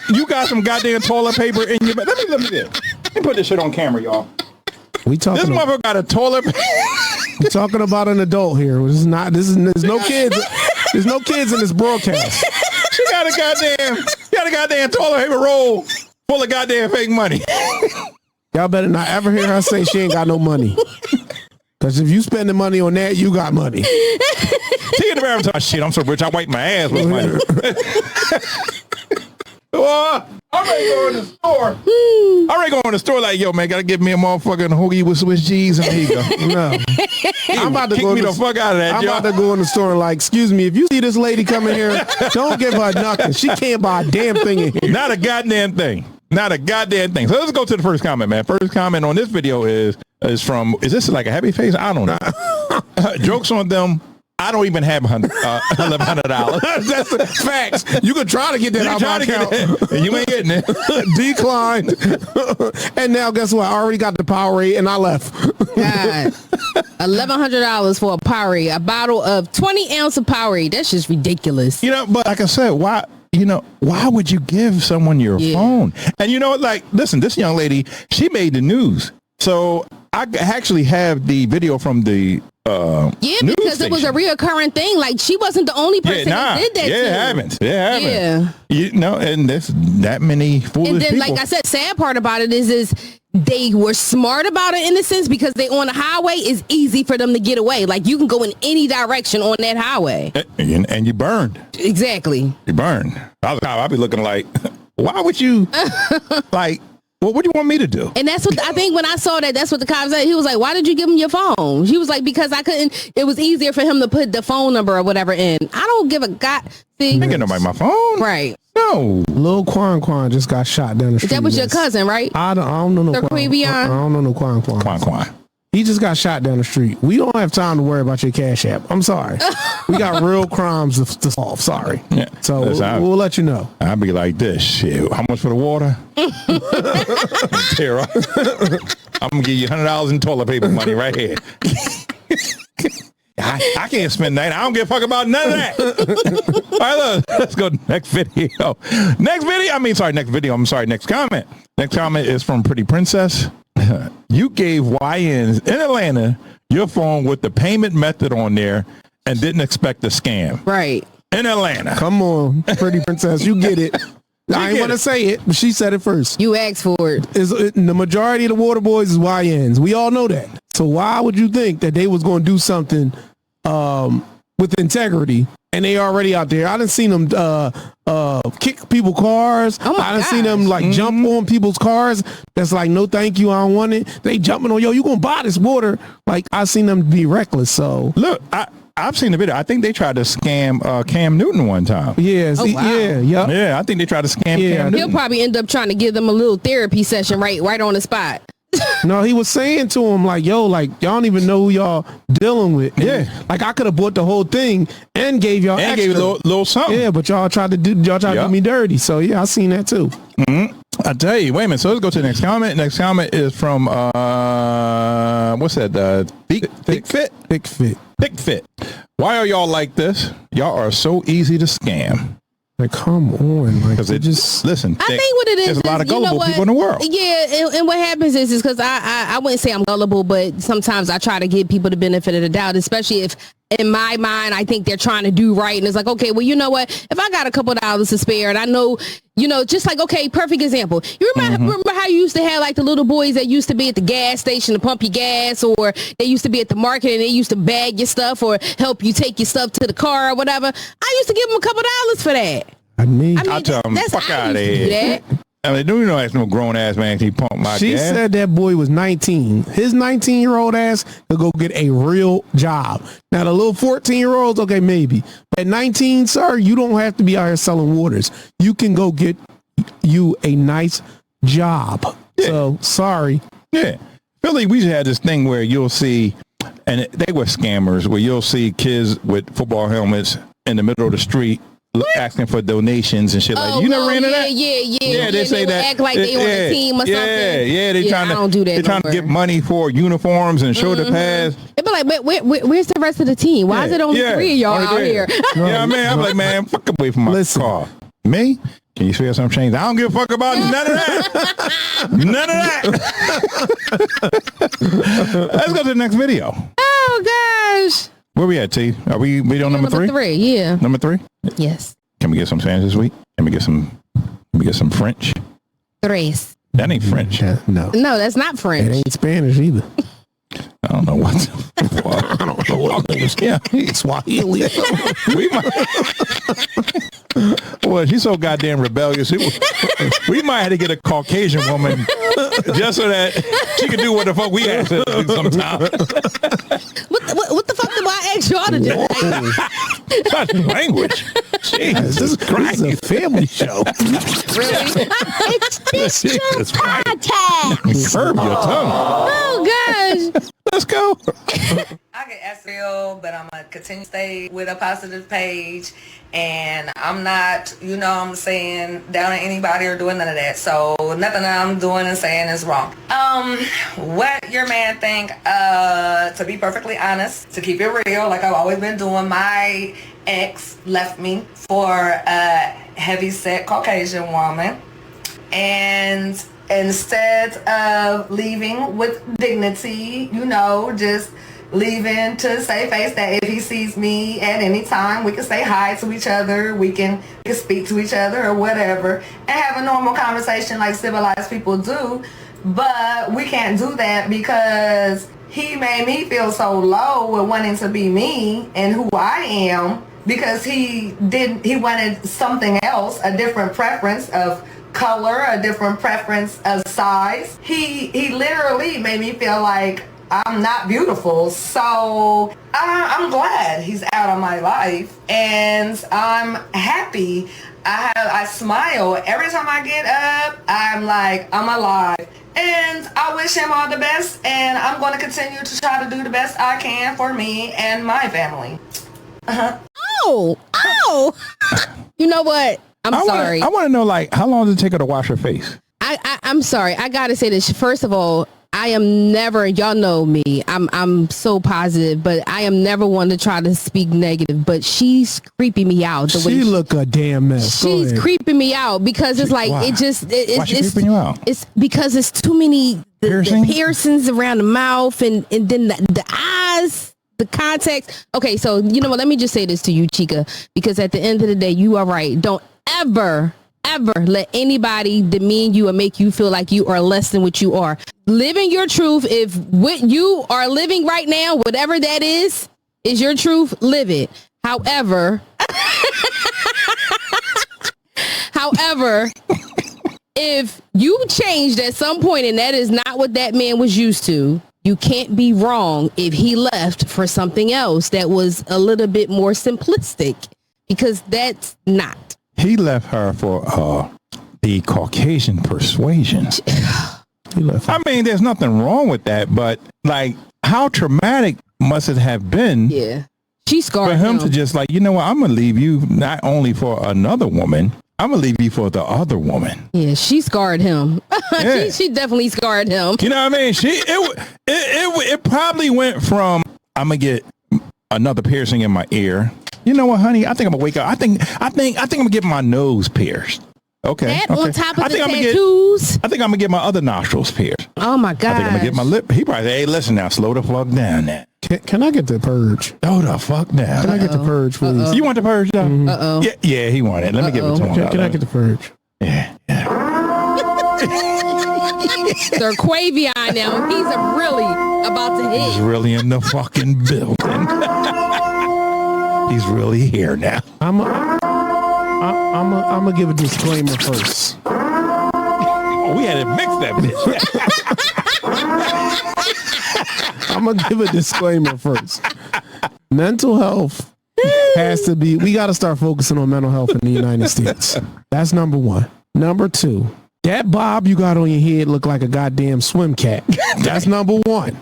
E: you got some goddamn toilet paper in your bag? Let me put this shit on camera, y'all.
F: We
E: This
F: talking.
E: motherfucker got a toilet
F: We're talking about an adult here. This is not. There's no kids. There's no kids in this broadcast.
E: She got a goddamn toilet paper roll full of goddamn fake money.
F: Y'all better not ever hear her say she ain't got no money. Because if you spending money on that, you got money.
E: She in the bathroom talking, shit, I'm so rich, I wipe my ass with money. I'm ready to go in the store. I'm ready to go in the store like, yo, man, gotta give me a motherfucking hoagie with Swiss cheese and there you go.
F: No. I'm about to
E: Kick
F: go
E: me the fuck out of that,
F: I'm
E: y'all.
F: about to go in the store and like, excuse me, if you see this lady coming here, don't give her nothing. She can't buy a damn thing in here.
E: Not a goddamn thing. Not a goddamn thing. So let's go to the first comment, man. First comment on this video is from, is this like a happy face? I don't know. Jokes on them. I don't even have $1,100.
F: That's the facts. You could try to get that out my account.
E: And you ain't getting it.
F: Declined. And now guess what? I already got the Powerade and I left.
D: God, $1,100 for a Powerade, a bottle of 20 ounce of Powerade. That's just ridiculous.
E: But like I said, why would you give someone your phone? And listen, this young lady, she made the news. So I actually have the video from the news
D: because it was a reoccurring thing. Like, she wasn't the only person that did that.
E: It happens. And there's that many foolish
D: And then,
E: people.
D: like I said, sad part about it is they were smart about it in a sense because they on the highway. It's easy for them to get away. Like, you can go in any direction on that highway.
E: And you burned.
D: Exactly.
E: You burned. I'd be looking like, why would you like? Well, what do you want me to do?
D: And that's what I think when I saw that, that's what the cop said. He was like, why did you give him your phone? He was like, because I couldn't, it was easier for him to put the phone number or whatever in. I don't give a god. See,
E: I ain't getting nobody my phone.
D: Right.
E: No.
F: Lil Quan just got shot down the street.
D: That was your cousin, right?
F: I don't know no
D: Sir
F: Quan.
D: Quevion?
F: I don't know no Quan.
E: Quan.
F: He just got shot down the street. We don't have time to worry about your Cash App. I'm sorry. We got real crimes to solve. Sorry.
E: Yeah.
F: So
E: Listen,
F: we'll let you know.
E: I'd be like this. Shit. How much for the water? Tara, I'm gonna give you $100 in toilet paper money right here. I can't spend that. I don't give a fuck about none of that. All right, let's go to the next video. Next comment. Next comment is from Pretty Princess. You gave YNs in Atlanta your phone with the payment method on there and didn't expect a scam.
D: Right.
E: In Atlanta.
F: Come on, Pretty Princess. You get it. I ain't want to say it, but she said it first.
D: You asked for it.
F: The majority of the Waterboys is YNs. We all know that. So why would you think that they was going to do something with integrity? And they already out there. I done seen them kick people's cars. I done seen them like jump on people's cars. That's like, no thank you, I don't want it. They jumping on, yo, you gonna buy this water. Like, I seen them be reckless. So
E: look, I've seen the video. I think they tried to scam Cam Newton one time.
F: Yeah,
E: Yeah, I think they tried to scam Cam Newton.
D: He'll probably end up trying to give them a little therapy session right on the spot.
F: No, he was saying to him like, yo, like, y'all don't even know who y'all dealing with. And,
E: yeah.
F: Like, I could have bought the whole thing and gave y'all extra.
E: Gave you a little something.
F: Yeah, but y'all tried to do me dirty. So yeah, I seen that too.
E: Mm-hmm. I tell you, wait a minute. So let's go to the next comment. Next comment is from what's that? Thick Fit. Why are y'all like this? Y'all are so easy to scam.
F: Like, come on, like,
E: because it just listen.
D: I think what it is,
E: there's a lot of
D: you know
E: gullible
D: what?
E: people in the world.
D: Yeah, and what happens is because I wouldn't say I'm gullible, but sometimes I try to give people the benefit of the doubt, especially if in my mind I think they're trying to do right, and it's like, okay, well, you know what? If I got a couple of dollars to spare, and I know, you know, just like, okay, perfect example. You remember how you used to have like the little boys that used to be at the gas station to pump your gas, or they used to be at the market and they used to bag your stuff or help you take your stuff to the car or whatever. I used to give them a couple of dollars for that.
F: I mean,
E: I tell them, fuck out of
D: here.
E: here. I mean, don't you know that's no grown ass man can pump my
F: She
E: gas?
F: said that boy was 19. His 19-year-old ass could go get a real job. Now, the little 14-year-olds, okay, maybe. But at 19, sir, you don't have to be out here selling waters. You can go get you a nice job.
E: Yeah.
F: So sorry.
E: Yeah. Philly, we had this thing where you'll see, and they were scammers, where you'll see kids with football helmets in the middle of the street asking for donations and shit like that. You never ran into that?
D: Yeah,
E: they say
D: would
E: that.
D: act like they on a team or something.
E: Yeah, they trying to.
D: I don't do that.
E: They're trying to get money for uniforms and shoulder pads.
D: They be like, where's the rest of the team? Why is it only 3 of y'all
E: only
D: out
E: three.
D: here?
E: Yeah, I mean, I'm like, man, fuck away from my car. Me? Can you spare some change? I don't give a fuck about none of that. None of that. Let's go to the next video.
D: Oh gosh.
E: Where we at, T? Are we video number 3?
D: 3, yeah.
E: Number 3?
D: Yes.
E: Can we get some Spanish this week? Can we get some French?
D: Tres.
E: That ain't French.
F: No.
D: No, that's not French.
F: It ain't Spanish either.
E: I don't know what. I don't know what it is. Yeah,
F: Swahili.
E: we might. Well, she's so goddamn rebellious. We might have to get a Caucasian woman just so that she can do what the fuck we ask her to do sometimes.
D: What the fuck do I ask y'all to do?
E: Such language. Jesus,
F: This is a family show.
D: Really?
G: It's this podcast.
E: Curb your tongue.
D: Oh gosh.
E: Let's go.
B: I get asked real, but I'm gonna continue to stay with a positive page, and I'm not, you know what I'm saying, down on anybody or doing none of that. So nothing that I'm doing and saying is wrong. What your man think, to be perfectly honest, to keep it real, like I've always been doing, my ex left me for a heavy-set Caucasian woman, and instead of leaving with dignity, you know, just leaving to say face that if he sees me at any time, we can say hi to each other, we can speak to each other or whatever, and have a normal conversation like civilized people do. But we can't do that because he made me feel so low with wanting to be me and who I am, because he wanted something else, a different preference of color, a different preference of size. He literally made me feel like I'm not beautiful. So I'm glad he's out of my life, and I'm happy. I smile every time I get up. I'm like, I'm alive, and I wish him all the best, and I'm going to continue to try to do the best I can for me and my family.
D: Oh. You know what? I'm sorry.
E: I want to know, like, how long does it take her to wash her face?
D: I'm sorry. I gotta say this. First of all, I am never, y'all know me, I'm so positive, but I am never one to try to speak negative, but she's creeping me out.
F: She look a damn mess.
D: She's creeping me out because it's like,
E: why? Why she
D: it's
E: creeping you out?
D: It's because it's too many the piercings around the mouth and then the eyes, the contacts. Okay, so you know what? Let me just say this to you, Chica, because at the end of the day, you are right. Don't ever let anybody demean you or make you feel like you are less than what you are. Living your truth. If what you are living right now, whatever that is your truth, live it. However, if you changed at some point and that is not what that man was used to, you can't be wrong if he left for something else that was a little bit more simplistic, because that's not.
E: He left her for the Caucasian persuasion.
F: He left her.
E: I mean, there's nothing wrong with that, but like, how traumatic must it have been?
D: Yeah, she scarred
E: for him to just like, you know what? I'm gonna leave you not only for another woman, I'm gonna leave you for the other woman.
D: Yeah, she scarred him.
E: Yeah.
D: she definitely scarred him.
E: You know what I mean? It probably went from, I'm gonna get another piercing in my ear. You know what, honey? I think I'm gonna wake up. I think I'm gonna get my nose pierced. Okay.
D: That
E: okay.
D: on top of
E: I
D: the
E: think
D: tattoos.
E: I think I'm gonna get my other nostrils pierced.
D: Oh my god.
E: I think I'm gonna get my lip. He probably say, hey, listen now, slow the fuck down now.
F: Can I get the purge?
E: Slow the fuck down.
F: Can I get the purge, please?
E: You want the purge though?
D: Uh-oh.
E: Yeah, he wanted it. Let me give it to him.
F: Can I get the purge?
E: Yeah.
D: Sir Quavion now, he's really about to hit.
E: He's really in the fucking building. He's really here now.
F: I'm gonna give a disclaimer first.
E: Oh, we had to mix that bitch.
F: I'm gonna give a disclaimer first. Mental health has to be. We got to start focusing on mental health in the United States. That's number one. Number 2, that bob you got on your head look like a goddamn swim cap. That's number 1.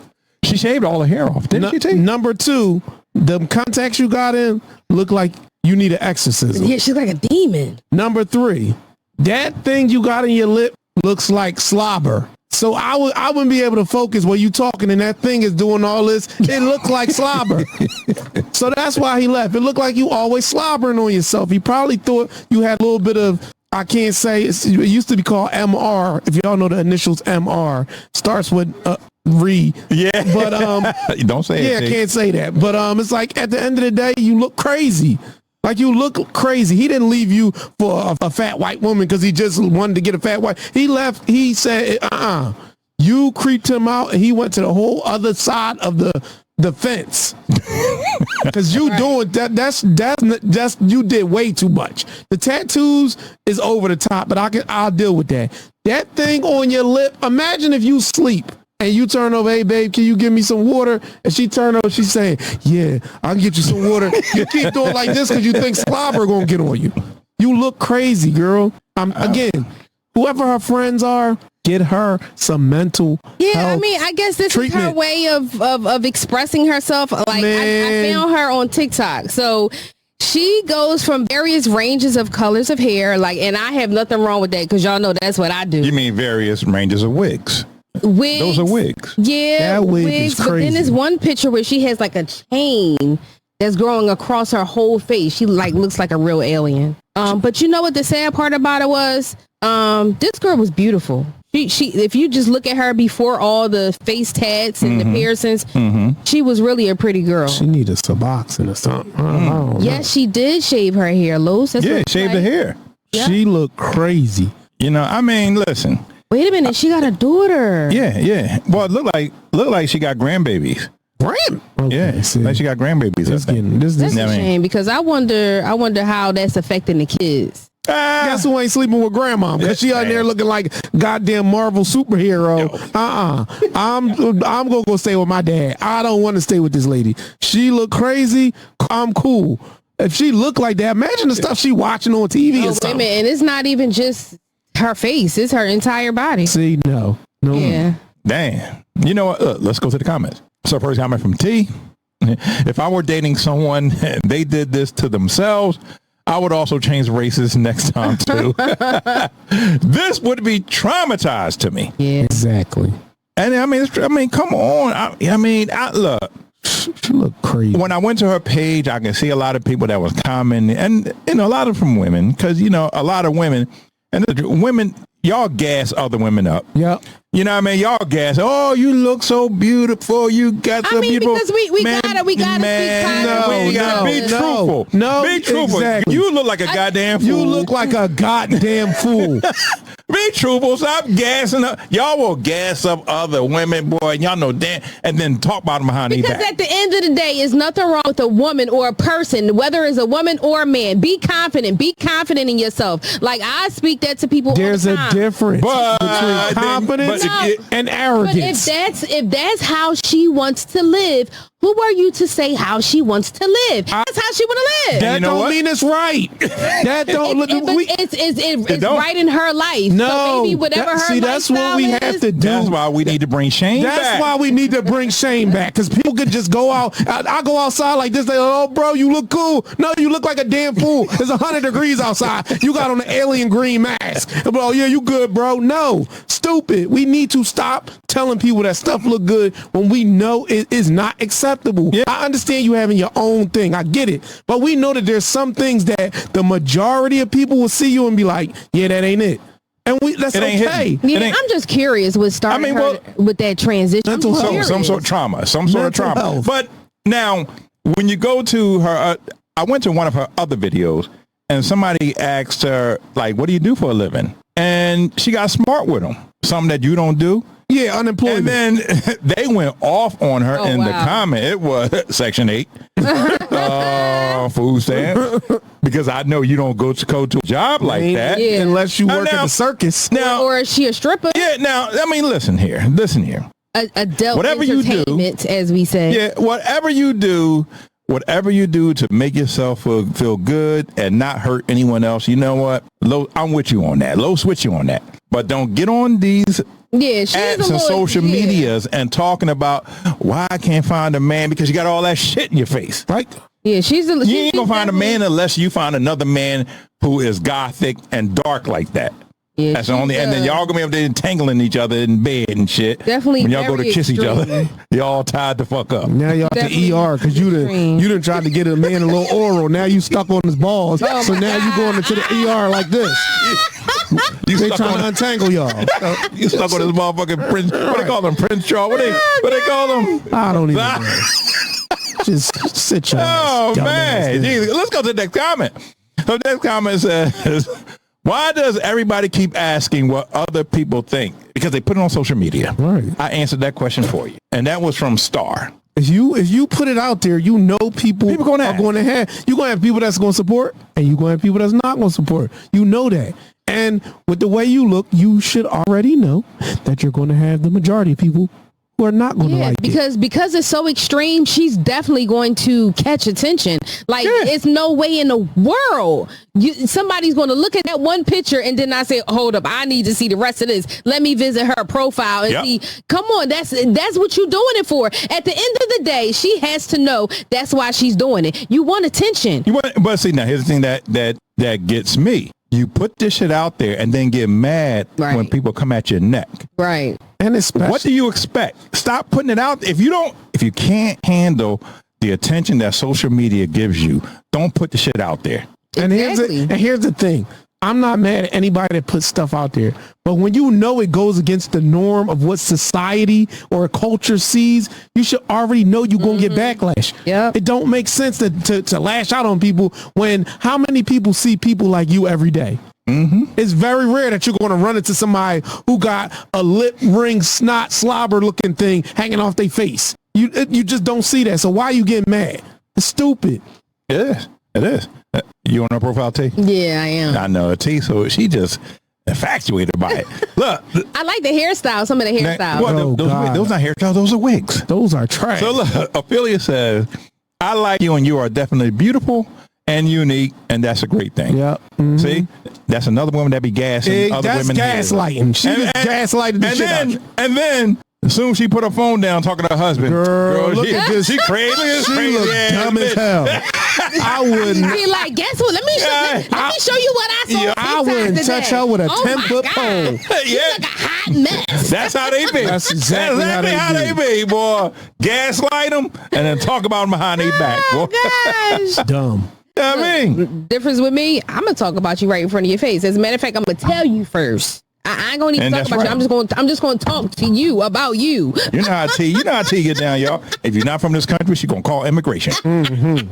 E: She shaved all her hair off, didn't she? T?
F: Number 2, the contacts you got in look like you need an exorcism.
D: Yeah, she's like a demon.
F: Number 3, that thing you got in your lip looks like slobber. So I wouldn't be able to focus when you talking and that thing is doing all this. It looks like slobber. So that's why he left. It looked like you always slobbering on yourself. He probably thought you had a little bit of, I can't say, it used to be called MR. If y'all know the initials MR, starts with re.
E: Yeah.
F: But
E: don't say it.
F: Yeah, I can't say that. But it's like at the end of the day, you look crazy. Like you look crazy. He didn't leave you for a fat white woman because he just wanted to get a fat white. He left. He said, You creeped him out, and he went to the whole other side of the fence. Because you doing that. That's you did way too much. The tattoos is over the top, but I'll deal with that. That thing on your lip. Imagine if you sleep. And you turn over, hey babe, can you give me some water? And she turn over, she's saying, yeah, I'll get you some water. You keep doing like this because you think slobber gonna get on you. You look crazy, girl. Again, whoever her friends are, get her some mental health
D: I guess this
F: treatment.
D: is her way of expressing herself. Like I found her on TikTok. So she goes from various ranges of colors of hair, and I have nothing wrong with that because y'all know that's what I do.
E: You mean various ranges of wigs?
D: Wigs.
E: Those are wigs.
D: Yeah,
F: that wig
D: wigs.
F: is
D: But
F: crazy.
D: then there's one picture where she has like a chain that's growing across her whole face. She looks like a real alien. But you know what the sad part about it was? This girl was beautiful. She if you just look at her before all the face tats and the piercings, she was really a pretty girl.
F: She needed Suboxone or something. I don't know.
D: Yes, she did shave her hair, Los. That's
E: Yeah,
D: what
E: shaved the hair.
D: Yeah.
F: She looked crazy.
E: You know, I mean, listen.
D: Wait a minute, she got a daughter.
E: Yeah. Well, it look like she got grandbabies.
F: Okay, see.
E: Like she got grandbabies.
F: This getting this.
D: That's
E: I
D: a
E: mean-
D: shame because I wonder how that's affecting the kids.
F: Guess who ain't sleeping with grandma? Because she out there looking like goddamn Marvel superhero. I'm gonna go stay with my dad. I don't want to stay with this lady. She look crazy. I'm cool. If she look like that, imagine the stuff she watching on TV or
D: Wait a
F: something.
D: minute, and it's not even just her face; it's her entire body.
F: See, no.
D: Yeah.
E: Damn. You know what? Let's go to the comments. So first comment from T. If I were dating someone and they did this to themselves, I would also change races next time too. This would be traumatized to me.
D: Yeah.
F: Exactly.
E: And I mean, come on. I look.
F: She look crazy.
E: When I went to her page, I can see a lot of people that was commenting, and a lot of from women, because a lot of women, and the women, y'all gas other women up.
F: Yep.
E: You know what I mean? Y'all gas. Oh, you look so beautiful. You got so beautiful.
D: because we gotta be
E: truthful.
F: No,
E: be truthful.
F: exactly.
E: You look like a goddamn fool.
F: You look like a goddamn fool.
E: Be truthful. Stop gassing up. Y'all will gas up other women, boy. And y'all know that, and then talk about them behind their
D: Because
E: back.
D: at the end of the day, it's nothing wrong with a woman or a person, whether it's a woman or a man. Be confident. Be confident in yourself. Like I speak that to people.
F: There's
D: all the
F: a
D: time.
F: difference
E: But
F: between
E: then-
F: confidence and arrogance.
D: But if that's how she wants to live, who are you to say how she wants to live? That's how she want to live.
F: That
E: You know
F: don't
E: what?
F: mean it's right. That don't.
D: It's
E: don't.
D: right in her life.
F: No,
D: so maybe whatever her
F: that's what we
D: lifestyle
F: have
D: is,
F: to do.
E: That's why we need to bring Shane
F: That's
E: back.
F: why we need to bring Shane back, because people could just go out. I go outside like this. They oh, bro, you look cool. No, you look like a damn fool. It's 100 degrees outside. You got on an alien green mask. Oh yeah, you good, bro? No, stupid. We need to stop telling people that stuff look good when we know it is not acceptable.
E: Yeah.
F: I understand you having your own thing. I get it, but we know that there's some things that the majority of people will see you and be like, yeah, that ain't it. And that's
E: It ain't
F: okay.
E: hitting.
D: Yeah,
E: It ain't-
D: I'm just curious what started her with that transition. I'm
F: Mental
D: just
F: health.
D: curious.
E: some sort of trauma, some sort of
F: Mental
E: trauma.
F: health.
E: But now, when you go to her, I went to one of her other videos, and somebody asked her, like, "What do you do for a living?" And she got smart with them, something that you don't do.
F: Yeah, unemployment.
E: And then they went off on her
D: Oh,
E: in the
D: wow.
E: comment. It was Section 8, food stamps, because I know you don't go to a job like that.
D: Yeah.
F: Unless you work at
E: now-
F: the circus.
E: Now,
D: Or is she a stripper?
E: yeah, now, I mean, listen here.
D: Adult
E: Whatever you do-
D: entertainment, as we say.
E: Yeah, whatever you do, whatever you do to make yourself feel good and not hurt anyone else, you know what? I'm with you on that. Low switch you on that. But don't get on these apps and social medias and talking about why I can't find a man because you got all that shit in your face.
F: Right?
D: Yeah, you
E: ain't gonna find a man unless you find another man who is gothic and dark like that.
D: Yeah,
E: that's the only, and then y'all gonna be up there entangling each other in bed and shit.
D: Definitely,
E: when y'all go to kiss each other, y'all tied the fuck up.
F: Now y'all at the ER because you done tried to get a man a little oral. Now you stuck on his balls, so now you going into the ER like this. They trying to untangle y'all.
E: You stuck on this motherfucking Prince. What they call them, Prince Charles? What they call them?
F: I don't even know. Just sit your ass.
E: Oh man, jeez. Let's go to the next comment. So the next comment says, why does everybody keep asking what other people think? Because they put it on social media.
F: Right.
E: I answered that question for you. And that was from Star.
F: If you put it out there, you know people are going to have. You're going to have people that's going to support, and you're going to have people that's not going to support. You know that. And with the way you look, you should already know that you're going to have the majority of people who are not going to like it.
D: Because it's so extreme, she's definitely going to catch attention. Like, it's no way in the world somebody's going to look at that one picture and then I say, hold up, I need to see the rest of this. Let me visit her profile and see. Come on, that's what you're doing it for. At the end of the day, she has to know that's why she's doing it. You want attention.
E: But see, now here's the thing that gets me. You put this shit out there and then get mad when people come at your neck.
D: Right.
E: And what do you expect? Stop putting it out. If you can't handle the attention that social media gives you, don't put the shit out there.
F: And here's the thing. I'm not mad at anybody that puts stuff out there. But when you know it goes against the norm of what society or a culture sees, you should already know you're going to get backlash.
D: Yeah.
F: It don't make sense to lash out on people when how many people see people like you every day? Mm-hmm. It's very rare that you're going to run into somebody who got a lip ring, snot, slobber looking thing hanging off their face. You just don't see that. So why are you getting mad? It's stupid.
E: It is. You on her profile, T?
D: Yeah, I am.
E: I know, T. So she just infatuated by it. Look,
D: I like the hairstyle. Some of the hairstyles.
E: Those not hairstyles. Those are wigs.
F: Those are trash.
E: So look, Ophelia says, "I like you, and you are definitely beautiful and unique, and that's a great thing."
F: Yeah. Mm-hmm.
E: See, that's another woman that be gassing other women.
F: That's gaslighting. She just gaslighted the shit out.
E: And then. As soon as she put her phone down talking to her husband,
F: girl look at this.
E: She crazy.
F: She look dumb as hell. I wouldn't
D: be like, guess what? Let me show you what I saw.
F: I wouldn't touch her with a 10-foot pole.
D: She's like a hot mess.
E: That's how they be.
F: That's exactly
E: how they be, boy. Gaslight them and then talk about them behind their back, boy.
D: Gosh.
F: Dumb.
E: I mean,
D: difference with me, I'm gonna talk about you right in front of your face. As a matter of fact, I'm gonna tell you first. I ain't gonna even talk about you. I'm just gonna talk to you about you.
E: You know how T get down, y'all. If you're not from this country, she gonna call immigration.
F: Mm-hmm.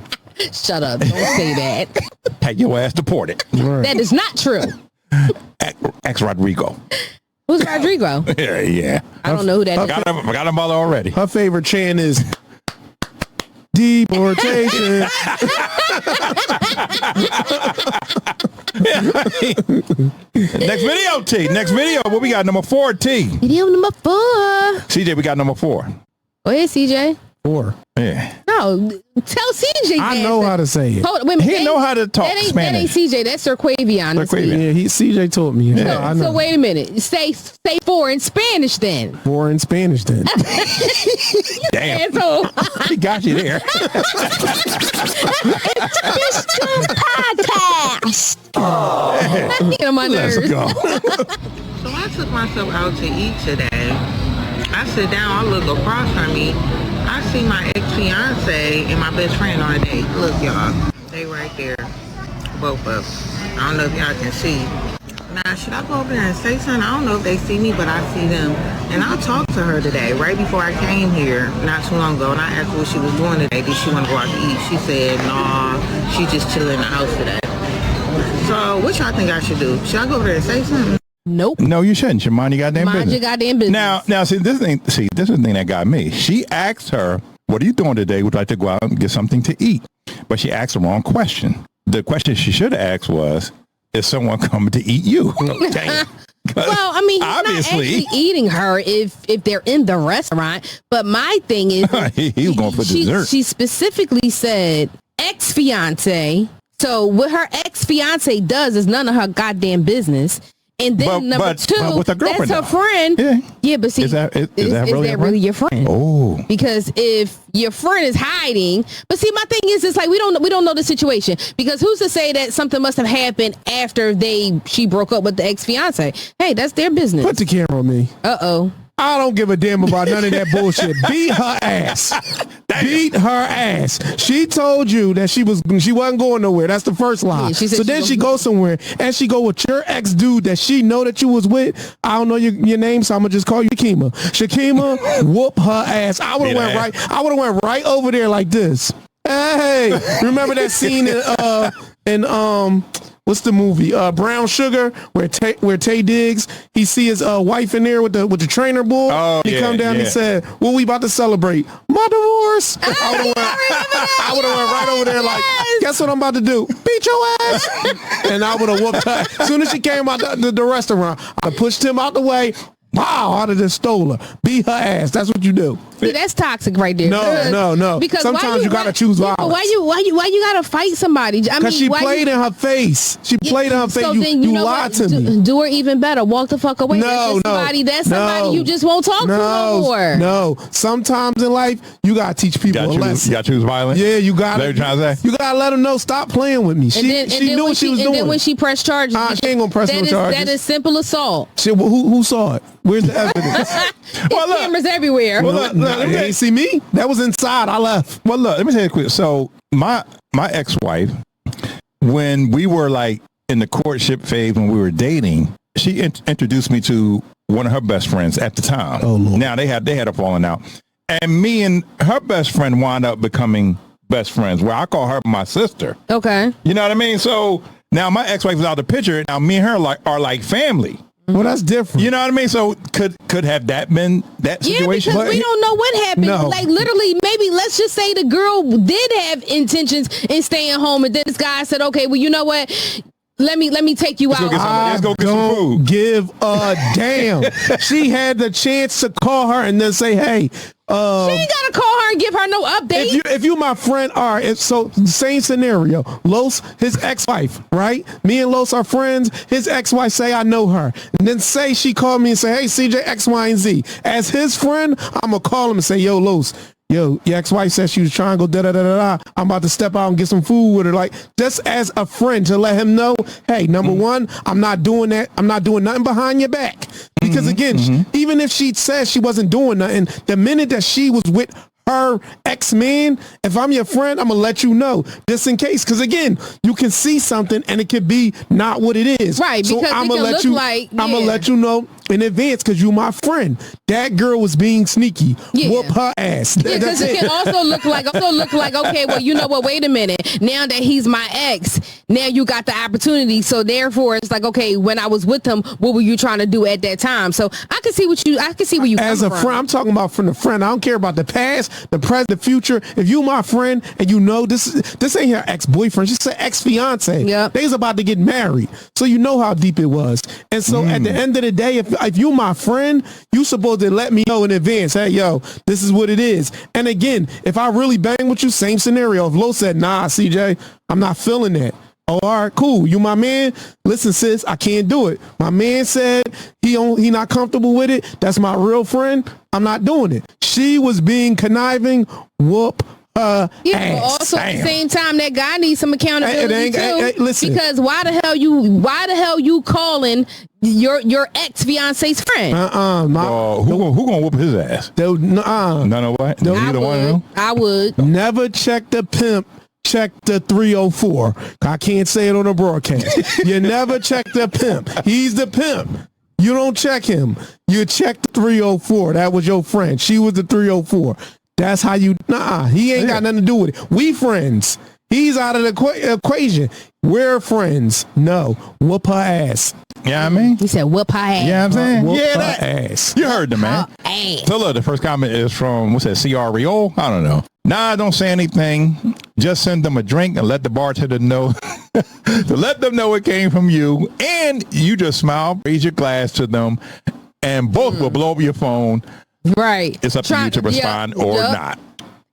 D: Shut up! Don't say that.
E: Have your ass deported.
F: Right.
D: That is not true.
E: Ex-Rodrigo.
D: Who's Rodrigo?
E: Yeah.
D: I don't know who that is.
E: Got her mother already.
F: Her favorite chant is deportation.
E: Next video, T. Next video. What we got? Number 4, T.
D: Video number 4.
E: CJ, we got number 4.
D: Go ahead, CJ.
F: 4.
E: Yeah.
D: No, tell CJ.
F: I know how to say it.
D: Hold on, wait a minute.
E: He know how to talk Spanish.
D: That ain't CJ. That's Sir Quavion.
E: Yeah,
F: CJ told me.
E: Yeah.
F: I know.
D: So wait a minute. Say 4 in Spanish then.
F: 4 in Spanish then.
E: Damn.
D: Asshole.
E: He got you there.
G: It's the podcast.
D: Get on my nerves.
E: Let's go.
C: So I took myself out to eat today. I sit down, I look across from me. I see my ex-fiancé and my best friend on a date. Look, y'all, they right there, both of them. I don't know if y'all can see. Now, should I go over there and say something? I don't know if they see me, but I see them. And I talked to her today, right before I came here, not too long ago, and I asked her what she was doing today. Did she want to go out to eat? She said, nah, she just chilling in the house today. So, what y'all think I should do? Should I go over there and say something?
D: Nope.
E: No, you shouldn't. You mind your goddamn business.
D: Mind your goddamn business.
E: Now, see, this is the thing that got me. She asked her, "What are you doing today? Would like to go out and get something to eat?" But she asked the wrong question. The question she should have asked was, "Is someone coming to eat you?" Damn.
D: Well, I mean, he's not actually eating her if they're in the restaurant. But my thing is,
E: he was going for dessert.
D: She specifically said ex-fiance. So what her ex-fiance does is none of her goddamn business. And then number two,
E: with her
D: that's
E: girlfriend
D: her friend. Yeah, but see, is that really your friend?
E: Oh,
D: because if your friend is hiding, but see, my thing is, it's like we don't know the situation, because who's to say that something must have happened after she broke up with the ex-fiance? Hey, that's their business.
F: Put the camera on me.
D: Uh-oh.
F: I don't give a damn about none of that bullshit. Beat her ass. Beat her ass. She told you that she wasn't going nowhere. That's the first lie. Yeah, so then she goes somewhere and she go with your ex dude that she know that you was with. I don't know your name, so I'm gonna just call you Shakima. Shakima, whoop her ass. I would have went right over there like this. Hey, remember that scene in what's the movie? Brown Sugar, where Tay Diggs, he see his wife in there with the trainer bull. Oh, he come down and he said, "What we about to celebrate? My divorce." I would have went right over there like, guess what I'm about to do? Beat your ass. And I would have whooped her. As soon as she came out the restaurant, I pushed him out the way. Wow, I'd have just stole her. Beat her ass. That's what you do.
D: See, that's toxic right there.
F: No. Because sometimes you gotta choose violence.
D: Why you gotta fight somebody?
F: Because she played in her face. She played in her face. You lied to me.
D: Do her even better. Walk the fuck away. That's somebody you just won't talk to no more.
F: No. Sometimes in life, you gotta teach people a lesson.
E: You gotta choose violence.
F: Yeah, you gotta.
E: What you trying to say?
F: You gotta let them know. Stop playing with me. She knew what she was doing.
D: And then when she pressed charges,
F: she ain't gonna press no charges.
D: That is simple assault.
F: Who saw it? Where's the evidence?
D: Cameras everywhere.
F: Well, look, you ain't see me. That was inside. I left.
E: Well, look, let me tell you quick. So my ex-wife, when we were like in the courtship phase, when we were dating, she introduced me to one of her best friends at the time.
F: Oh, Lord.
E: Now they had a falling out, and me and her best friend wound up becoming best friends. Where I call her my sister.
D: Okay.
E: You know what I mean? So now my ex-wife is out of the picture. Now me and her are like family.
F: Well, that's different.
E: You know what I mean? So could have that been that situation?
D: Yeah, because we don't know what happened.
F: No.
D: Like literally, maybe let's just say the girl did have intentions in staying home, and then this guy said, "Okay, well, you know what? Let me take you out."
E: Let's go get some food.
F: Give a damn. She had the chance to call her and then say, "Hey."
D: She ain't gotta call her and give her no update.
F: If you my friend, all right, so same scenario. Los, his ex-wife, right? Me and Los are friends. His ex-wife say I know her. And then say she called me and say, "Hey, CJ, X, Y, and Z." As his friend, I'm going to call him and say, "Yo, Los, your ex-wife said she was trying to go da-da-da-da-da. I'm about to step out and get some food with her." Like, just as a friend to let him know, hey, number one, I'm not doing that. I'm not doing nothing behind your back. Because again, even if she says she wasn't doing nothing, the minute that she was with her ex-man, if I'm your friend, I'm going to let you know just in case. Because again, you can see something and it could be not what it is.
D: Right,
F: so
D: because
F: I'm
D: it can look like,
F: I'm going to let you know in advance because you my friend. That girl was being sneaky. Whoop her ass.
D: Yeah, because it can also look like, okay, well, you know what, wait a minute. Now that he's my ex, now you got the opportunity. So therefore, it's like, okay, when I was with him, what were you trying to do at that time? So I can see where you
F: as a
D: from.
F: friend, I'm talking about from the friend. I don't care about the past, the present, the future. If you my friend and you know this ain't her ex-boyfriend, she's an ex-fiance.
D: Yep.
F: They was about to get married. So you know how deep it was. And so at the end of the day, if you my friend, you supposed to let me know in advance, hey, yo, this is what it is. And again, if I really bang with you, same scenario. If Lo said, nah, CJ, I'm not feeling that. Oh, all right, cool. You my man. Listen, sis, I can't do it. My man said he not comfortable with it. That's my real friend. I'm not doing it. She was being conniving. Whoop ass.
D: But also at the same time, that guy needs some accountability too.
F: Listen.
D: Because why the hell you calling your ex-fiance's friend?
E: Who gonna whoop his ass? None of what? Neither one of them?
D: I would.
F: Never check the pimp. Check the 304. I can't say it on a broadcast. You never check the pimp. He's the pimp. You don't check him. You check the 304. That was your friend. She was the 304. That's how you... he ain't got nothing to do with it. We friends. He's out of the equation. We're friends. No. Whoop her ass.
E: Yeah, I mean?
D: He said whoop her ass.
E: Yeah, I'm saying?
F: Whoop
E: yeah,
F: her ass.
E: You heard the man. So look, the first comment is from, what's that, CREO? I don't know. Nah, don't say anything. Just send them a drink and let the bartender know to let them know it came from you, and you just smile, raise your glass to them, and both will blow up your phone.
D: Right.
E: It's up to you to respond or not.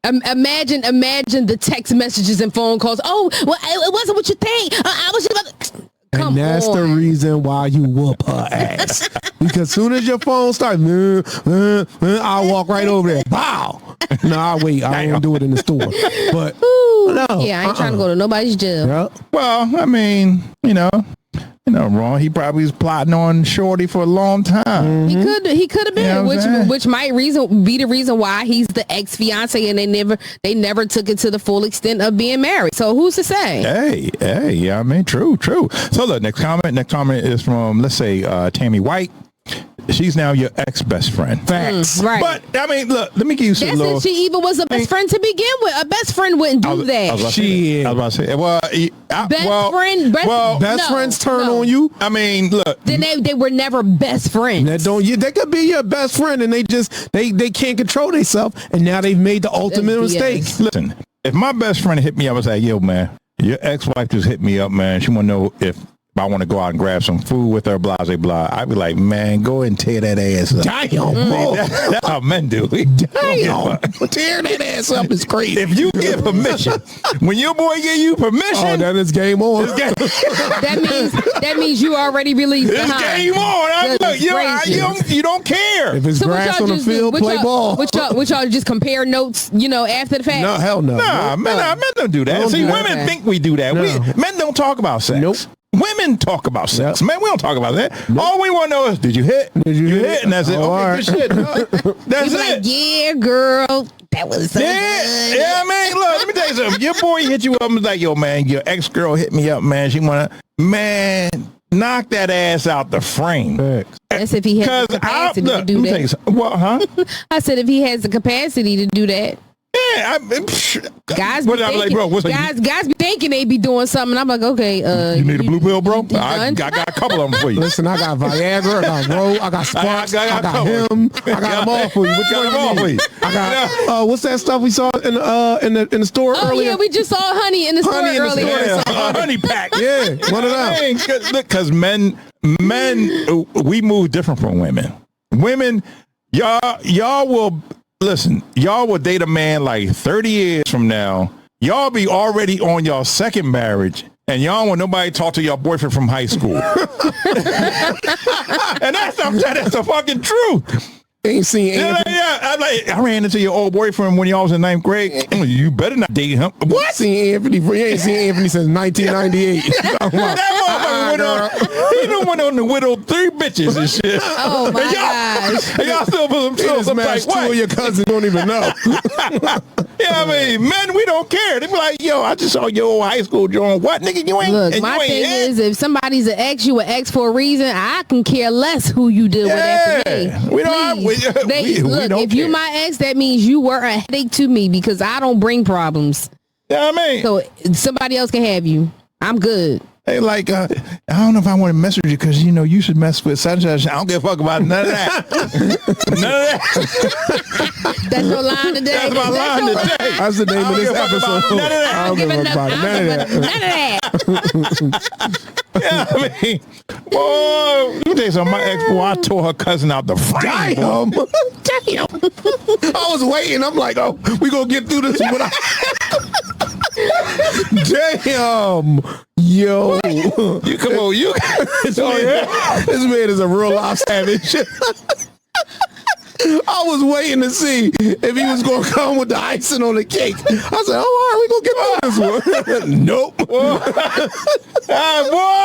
D: Imagine the text messages and phone calls. Oh, well, it wasn't what you think. I was just about to...
F: And that's the reason why you whoop her ass. Because soon as your phone starts, I'll walk right over there. Bow. No, I'll wait. I don't do it in the store. But no.
D: Yeah, I ain't trying to go to nobody's jail.
F: Yep.
E: Well, I mean, wrong. He probably was plotting on Shorty for a long time.
D: He could have been,
E: You know what I'm saying?
D: which might be the reason why he's the ex-fiance, and they never took it to the full extent of being married. So who's to say?
E: Hey, yeah, I mean, true. So look, next comment is from, let's say, Tammy White. She's now your ex-best friend.
F: Facts.
D: Right.
E: But I mean, look, let me give you some
D: That's
E: little.
D: if she even was a best friend to begin with. A best friend wouldn't do that.
E: I was about to say. Well,
D: Best
F: friends turn on you.
E: I mean, look.
D: Then they were never best friends.
F: They could be your best friend, and they can't control themselves, and now they've made the ultimate
D: That's BS.
F: mistake.
E: Listen, if my best friend hit me up and say, "Yo, man, your ex-wife just hit me up, man. She want to know if I want to go out and grab some food with her, blah, blah, blah." I'd be like, man, go and tear that ass up.
F: Damn,
E: That's how men do.
F: Damn. Tear that ass up is crazy.
E: If you give permission, when your boy give you permission,
F: then it's game on.
D: That means you already released the
E: it's
D: high.
E: game on.
D: Goodness
E: You don't care.
F: If it's
D: So what
F: grass
D: y'all
F: on the
D: just do?
F: field, play ball.
D: What y'all just compare notes, after the fact?
F: No, hell no.
E: Nah, men don't do that.
F: Don't
E: See,
F: do that.
E: women think we do that.
F: No.
E: Men don't talk about sex.
F: Nope.
E: Women talk about sex.
F: Yep.
E: Man, we don't talk about that. All we want to know is, did you hit?
F: Did you hit?
E: And that's it.
F: Oh,
E: Okay,
F: all
E: good shit. That's
D: You be
E: it.
D: like, yeah, girl, that was so good.
E: Yeah, man. Look, let me tell you something. Your boy hit you up and was like, "Yo, man, your ex girl hit me up, man. She wanna, man, knock that ass out the frame."
D: That's if he has the capacity to do that.
E: What, huh?
D: I said if he has the capacity to do that.
E: Yeah,
D: Guys be thinking they be doing something. I'm like, okay,
E: you need a blue pill, bro?
D: done?
E: I got a couple of them for you.
F: Listen, I got Viagra, I got Ro, I got Sparks, I got him, I got them all for you. Which one you need? I got what's that stuff we saw in the store
D: Oh
F: earlier?
D: yeah, we just saw honey in the store
F: Honey in the store.
D: earlier.
E: Yeah, a honey pack.
F: Yeah, one of them.
E: Because men, we move different from women. Women, y'all will. Listen, y'all will date a man like 30 years from now. Y'all be already on y'all second marriage, and y'all want nobody to talk to your boyfriend from high school. And that's the fucking truth.
F: Ain't seen Anthony.
E: I ran into your old boyfriend when y'all was in 9th grade. You better not date him.
F: What? Seen Anthony? You ain't seen Anthony since 1998.
E: That motherfucker he done went on the widow 3 bitches and shit.
D: Oh my gosh.
E: And y'all still
F: Just matched 2 of your cousins don't even know.
E: Yeah, I mean, men, we don't care. They be like, yo, I just saw your old high school joint. What, nigga, you ain't.
D: Look, my thing is, if somebody's an ex, you an ex for a reason. I can care less who you deal with after me.
E: We don't.
D: Please.
E: We
D: Look,
E: don't
D: if you
E: care.
D: my ex, that means you were a headache to me because I don't bring problems.
E: Yeah, I mean,
D: So somebody else can have you. I'm good.
E: they like, I don't know if I want to mess with you because you should mess with such and such. I don't give a fuck about none of that. None of that.
D: That's your line today.
E: That's my line today.
F: That's the name of this episode.
E: None of that.
F: I don't give a fuck about none of that.
E: Yeah, I mean, boy, let me tell you something. My ex-boy, I tore her cousin out the frame.
F: Damn. I was waiting. I'm like, oh, we gonna get through this without. Damn. Yo.
E: You come on, you.
F: This man is a real life savage. I was waiting to see if he was going to come with the icing on the cake. I said, oh, all right, we going to get through this one. Nope.
E: Boy,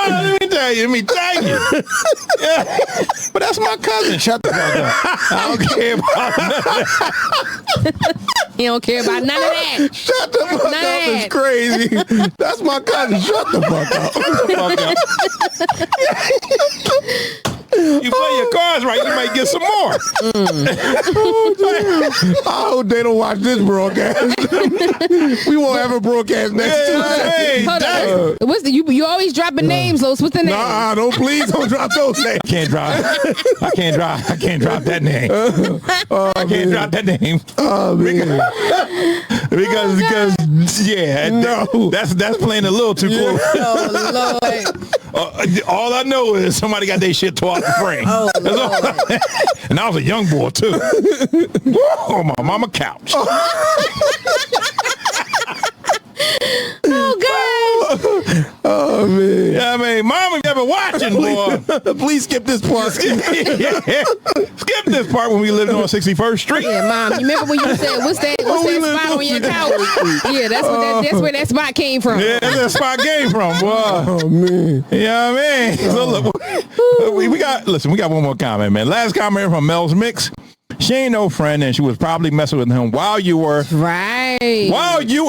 E: let me tell you. Yeah. But that's my cousin. Shut the fuck up. I don't care about none of that.
D: He don't care about none of that.
F: Shut the fuck up. It's crazy. That's my cousin. Shut the fuck up.
E: You play your cards right, you might get some more.
F: I hope they don't watch this broadcast. We won't have a broadcast next time.
E: Hey,
D: Hold on. What's you always dropping names, Los. What's the name?
F: Nah, please don't drop those names.
E: I can't drop that name. I can't drop that name.
F: Oh, man.
E: Because Yeah,
F: No.
E: that's playing a little too close.
D: Oh Lord.
E: All I know is somebody got their shit tore out the frame.
D: Oh
E: That's all.
D: Lord.
E: And I was a young boy too. On my mama couch.
D: Oh God.
F: Oh man.
E: Yeah, I mean, mama, you been watching, boy.
F: Please skip this part.
E: Skip this part when we lived on 61st Street.
D: Yeah, Mom. You remember when you said, "What's that spot on your couch?" Yeah, that's where that spot came from.
E: Yeah, that's where that spot came from, boy.
F: Oh man.
E: Yeah, I mean, so look, we got one more comment, man. Last comment from Mel's Mix. She ain't no friend, and she was probably messing with him while you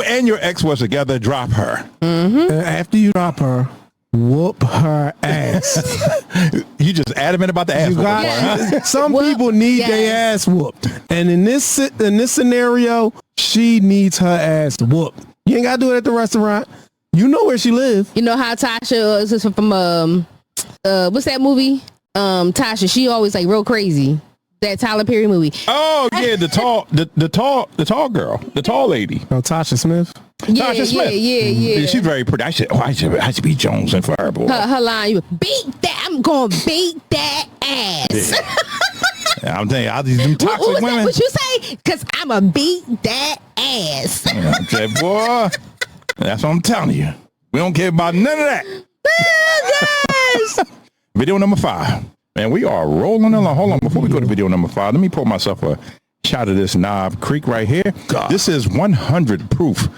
E: and your ex was together. Drop her.
F: After you drop her, whoop her ass.
E: You just adamant about the ass.
F: You got
D: Yes.
F: some
D: Whoop.
F: people need
D: Yes.
F: their ass whooped, and in this scenario, she needs her ass whooped. You ain't gotta do it at the restaurant. You know where she live.
D: You know how Tasha is from what's that movie? Tasha, she always like real crazy. That Tyler Perry movie.
E: Oh yeah, the tall girl, the tall lady.
F: Oh, Tasha Smith.
D: Yeah,
E: Tasha Smith.
D: yeah.
E: She's very pretty. I should be Jones and Fireball.
D: Her line, you beat that. I'm gonna beat that ass.
E: Yeah. I'm telling you, all these them
D: What
E: toxic
D: was that?
E: women.
D: What you say? Cause I'ma beat that ass.
E: Yeah, I'm telling you, boy, that's what I'm telling you. We don't care about none of that.
D: Yes.
E: Video number 5. Man, we are rolling along. Hold on, before we go to video number 5, let me pour myself a shot of this Knob Creek right here. God. This is 100 proof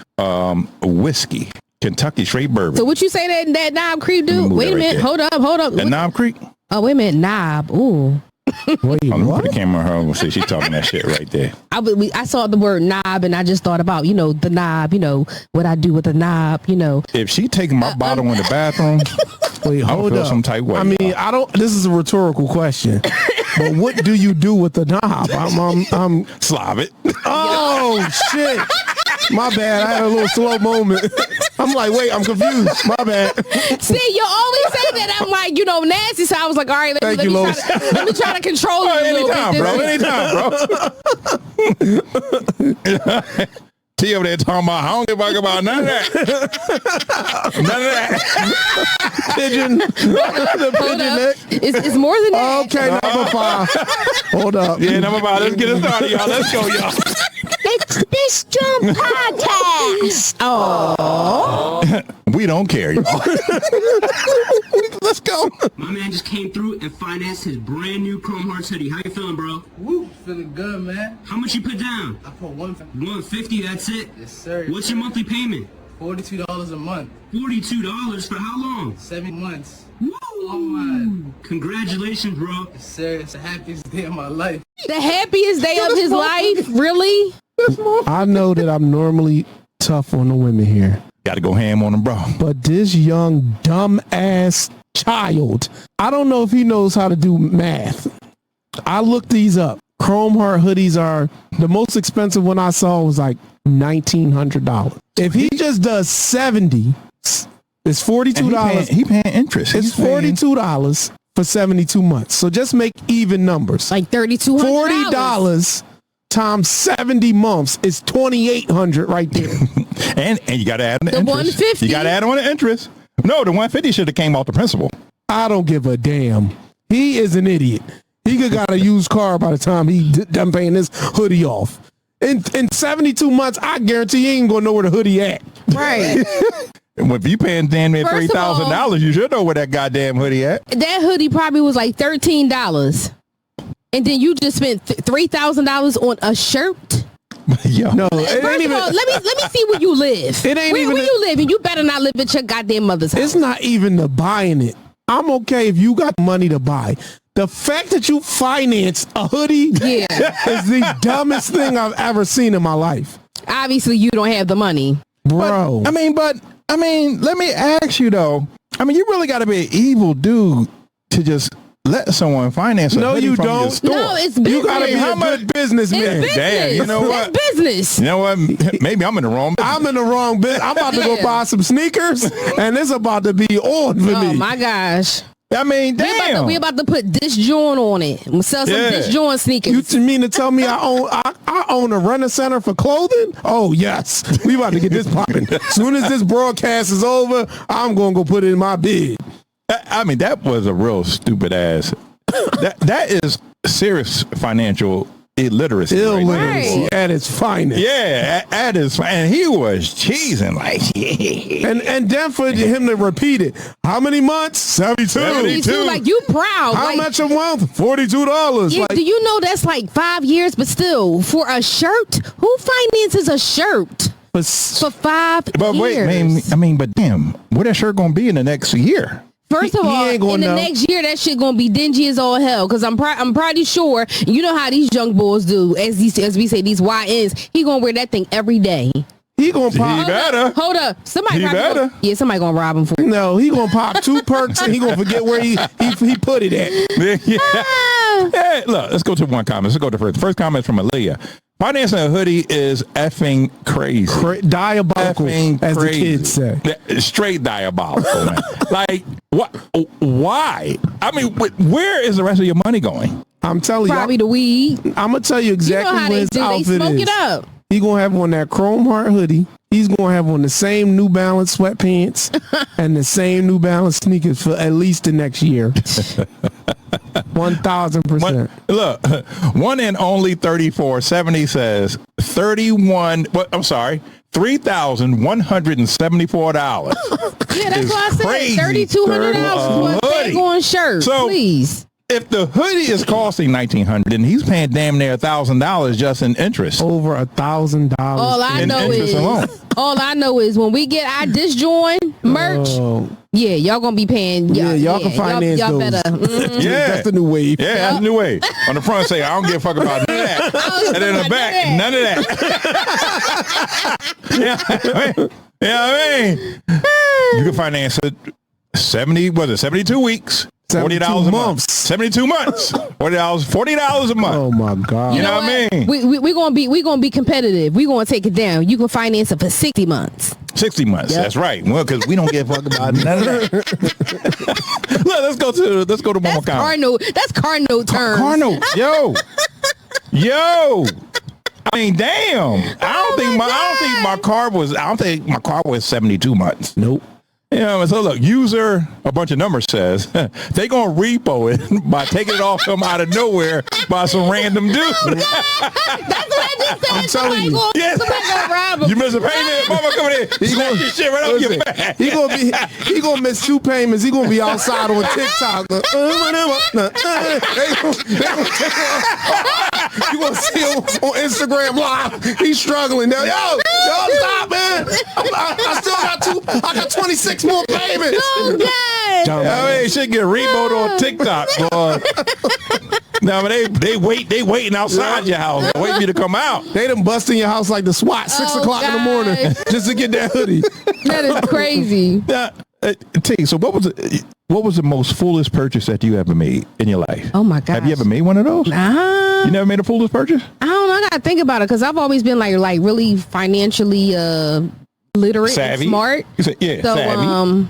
E: whiskey, Kentucky straight bourbon.
D: So what you say that Knob Creek do? Wait a minute. Hold up.
E: That Knob Creek?
D: Oh, wait a minute. Knob. Ooh.
F: Wait,
E: Let me
F: what?
E: put the camera on her and see she's talking that shit right there.
D: I saw the word knob and I just thought about, the knob, what I do with the knob,
E: If she taking my bottle in the bathroom,
F: Wait,
E: I would
F: hold
E: feel
F: up.
E: some type way.
F: I mean, I don't. This is a rhetorical question, but what do you do with the knob? I'm
E: slob it.
F: Oh shit! My bad. I had a little slow moment. I'm like, wait, I'm confused. My bad.
D: See, you always say that. I'm like, nasty. So I was like, all right, let me try to control it a little bit.
E: Anytime, bro. T over there talking about, I don't give a fuck about none of that. None of that.
F: Pigeon. The
D: Hold
F: pigeon
D: up.
F: neck.
D: It's more than that.
F: Okay, number 5. Hold up.
E: Yeah, number 5. Let's get it started, y'all. Let's go, y'all.
G: It's this JAWN podcast.
D: Oh.
E: We don't care, y'all. Let's go.
I: My man just came through and financed his brand new Chrome Hearts hoodie. How you feeling, bro?
J: Woo, feeling good, man.
I: How much you put down?
J: I put
I: 150, that's it?
J: Yes, sir.
I: What's your monthly payment?
J: $42 a month.
I: $42 for how long?
J: 7 months.
I: Woo!
J: Oh, man.
I: Congratulations, bro.
J: Yes, sir. It's the happiest day of my life.
D: The happiest day of his life? Really?
F: I know that I'm normally tough on the women here,
E: Got to go ham on them, bro.
F: but this young dumb ass child, I don't know if he knows how to do math. I looked these up. Chrome Heart hoodies are the most expensive one I saw was like $1,900. If he just does 70, it's $42.
E: He paying interest.
F: It's $42 for 72 months. So just make even numbers.
D: Like $3,200.
F: $40 times 70 months is $2,800 right there.
E: And you got to add on the
D: The
E: interest.
D: 150.
E: You got to add on the interest. No, the 150 should have came off the principal.
F: I don't give a damn. He is an idiot. He could got a used car by the time he done paying this hoodie off. In 72 months, I guarantee he ain't gonna know where the hoodie at.
D: Right.
E: And if you paying damn near
D: First of all,
E: $3,000, you should know where that goddamn hoodie at.
D: That hoodie probably was like $13. And then you just spent $3,000 on a shirt?
E: Yo.
F: No, it
D: First
F: ain't
D: of
F: even.
D: all, let me see where you live.
F: It ain't
D: where
F: even-
D: you live, and you better not live at your goddamn mother's house.
F: It's not even the buying it. I'm okay if you got money to buy. The fact that you finance a hoodie
D: Yeah.
F: is the dumbest thing I've ever seen in my life.
D: Obviously, you don't have the money.
F: Bro.
E: I mean, let me ask you though. I mean, you really got to be an evil dude to just let someone finance a
F: No,
E: hoodie
F: you
E: from
F: don't.
E: your store.
D: No, it's business.
F: You gotta be
E: How
F: a
E: much
F: good businessman.
D: It's business.
E: Damn, you know what?
D: It's business.
E: You know what? Maybe I'm in the wrong business.
F: I'm in the wrong bit. I'm about to go
D: Yeah.
F: buy some sneakers, and it's about to be on for
D: Oh
F: me.
D: my gosh.
E: I mean, damn.
D: We about to put this JAWN on it. We'll sell some
E: Yeah.
D: this JAWN sneakers.
F: You to mean to tell me I own a rent a center for clothing. Oh yes, we about to get this popping. As soon as this broadcast is over, I'm gonna go put it in my bed.
E: I mean, that was a real stupid ass. That is serious financial illiteracy.
F: Illiteracy
D: Right.
F: at its finest.
E: Yeah, at his, and he was cheesing like, yeah.
F: And then for him to repeat it, how many months? 72.
D: 72, like you proud.
F: How
D: like,
F: much a month? $42.
D: Yeah,
F: Like,
D: do you know that's like 5 years, but still, for a shirt, who finances a shirt for 5
E: But
D: years?
E: wait, but damn, what that shirt gonna be in the next year?
D: First of
F: He
D: all,
F: ain't gonna
D: in the
F: know.
D: next year, that shit gonna be dingy as all hell. Cause I'm pretty sure you know how these young boys do. As we say, these YNs, he gonna wear that thing every day.
F: he gonna pop.
E: He better.
D: Hold up, somebody
E: He
D: probably
E: better.
D: somebody gonna rob him for it.
F: No, he gonna pop 2 perks and he gonna forget where he put it at.
E: Yeah. Hey, look, let's go to one comment. Let's go to first. First comment is from Aaliyah. Financing a hoodie is effing crazy.
F: Diabolical,
E: Effing
F: as
E: crazy.
F: the kids say.
E: Yeah, straight diabolical, man. Like, what? Why? I mean, where is the rest of your money going?
F: I'm telling
D: Probably
F: you,
D: the weed.
F: I'm gonna tell you exactly
D: you know how
F: what
D: they
F: his
D: do. They
F: outfit
D: smoke
F: is.
D: it up.
F: He gonna have on that chrome heart hoodie. He's gonna have on the same New Balance sweatpants and the same New Balance sneakers for at least the next year. 1,000%.
E: Look, one and only 3470 says 31. What? I'm sorry, $3,174.
D: Yeah, that's
E: is
D: why I said
E: crazy
D: $3,200 for a
E: hoodie.
D: daggone shirt.
E: So,
D: please.
E: If the hoodie is costing $1,900, then he's paying damn near $1,000 just in interest.
F: Over $1,000.
D: All I
E: in
D: know
E: interest
D: is,
E: alone.
D: all I know is when we get our disjoin merch, yeah, y'all gonna be paying.
F: y'all can finance
D: y'all
F: those.
D: better.
E: Yeah,
F: That's the new wave.
E: Yeah, that's the new way. On the front, say I don't give a fuck about none of that, and in the back, none of that. Yeah, I mean, you can finance it 72 weeks. $40 a month. 72 months. $40 a month.
F: Oh my God.
E: You know what I mean?
D: We gonna be competitive. We gonna take it down. You can finance it for 60 months.
E: 60 months.
D: Yep.
E: That's right. Well, because we don't give a fuck about none of that. Look, let's go to one more comment.
D: That's Cardinal terms.
E: Cardinal. Yo. I mean, damn. I don't think my car was 72 months.
F: Nope.
E: Yeah, so look, user, a bunch of numbers says they gonna repo it by taking it off from out of nowhere by some random dude.
D: That's what I just said.
F: I'm telling you.
E: Yes.
D: Somebody gonna rob him.
E: You miss a payment, mama coming in. He gonna your shit right off your back.
F: He gonna miss 2 payments. He gonna be outside on TikTok. You gonna see him on Instagram Live. He's struggling now. Yo, stop, man. I got 26 more payments.
D: Oh God.
E: I mean, shit get remote on TikTok, boy. No, but they waiting outside your house, waiting for you to come out.
F: They done bust in your house like the SWAT, 6 o'clock in the morning, just to get that hoodie.
D: That is crazy.
E: T, so what was the most foolish purchase that you ever made in your life?
D: Oh my God.
E: Have you ever made one of those? You never made a foolish purchase?
D: I don't know. I gotta think about it because I've always been like really financially literate,
E: Savvy.
D: and smart.
E: You said, yeah,
D: So
E: savvy.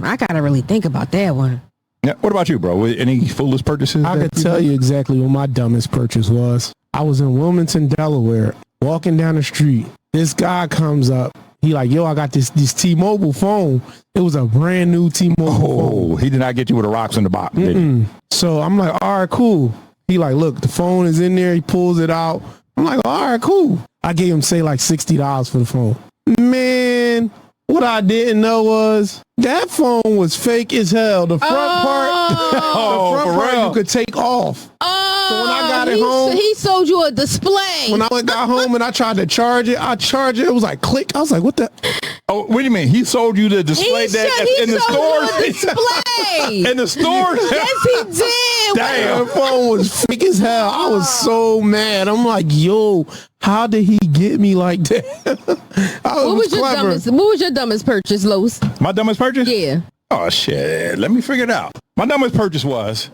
D: I gotta really think about that one.
E: Yeah, what about you, bro? Any foolish purchases?
F: I could tell you exactly what my dumbest purchase was. I was in Wilmington, Delaware, walking down the street. This guy comes up. He like, yo, I got this T-Mobile phone. It was a brand new T-Mobile phone.
E: Oh, he did not get you with the rocks in the box, did he?
F: So I'm like, all right, cool. He like, look, the phone is in there. He pulls it out. I'm like, all right, cool. I gave him, say, like $60 for the phone. Man, what I didn't know was that phone was fake as hell. The front part you could take off. So when I got it home,
D: he sold you a display.
F: when I got home and I tried to charge it, it was like click. I was like, what the?
E: Oh, what do you mean? He sold you the display in the stores?
D: Display.
E: In the stores?
D: Yes, he did.
F: Damn, the phone was fake as hell. I was so mad. I'm like, yo, how did he get me like that?
D: What was your dumbest purchase, Los?
E: My dumbest purchase?
D: Yeah.
E: Oh, shit. Let me figure it out. My dumbest purchase was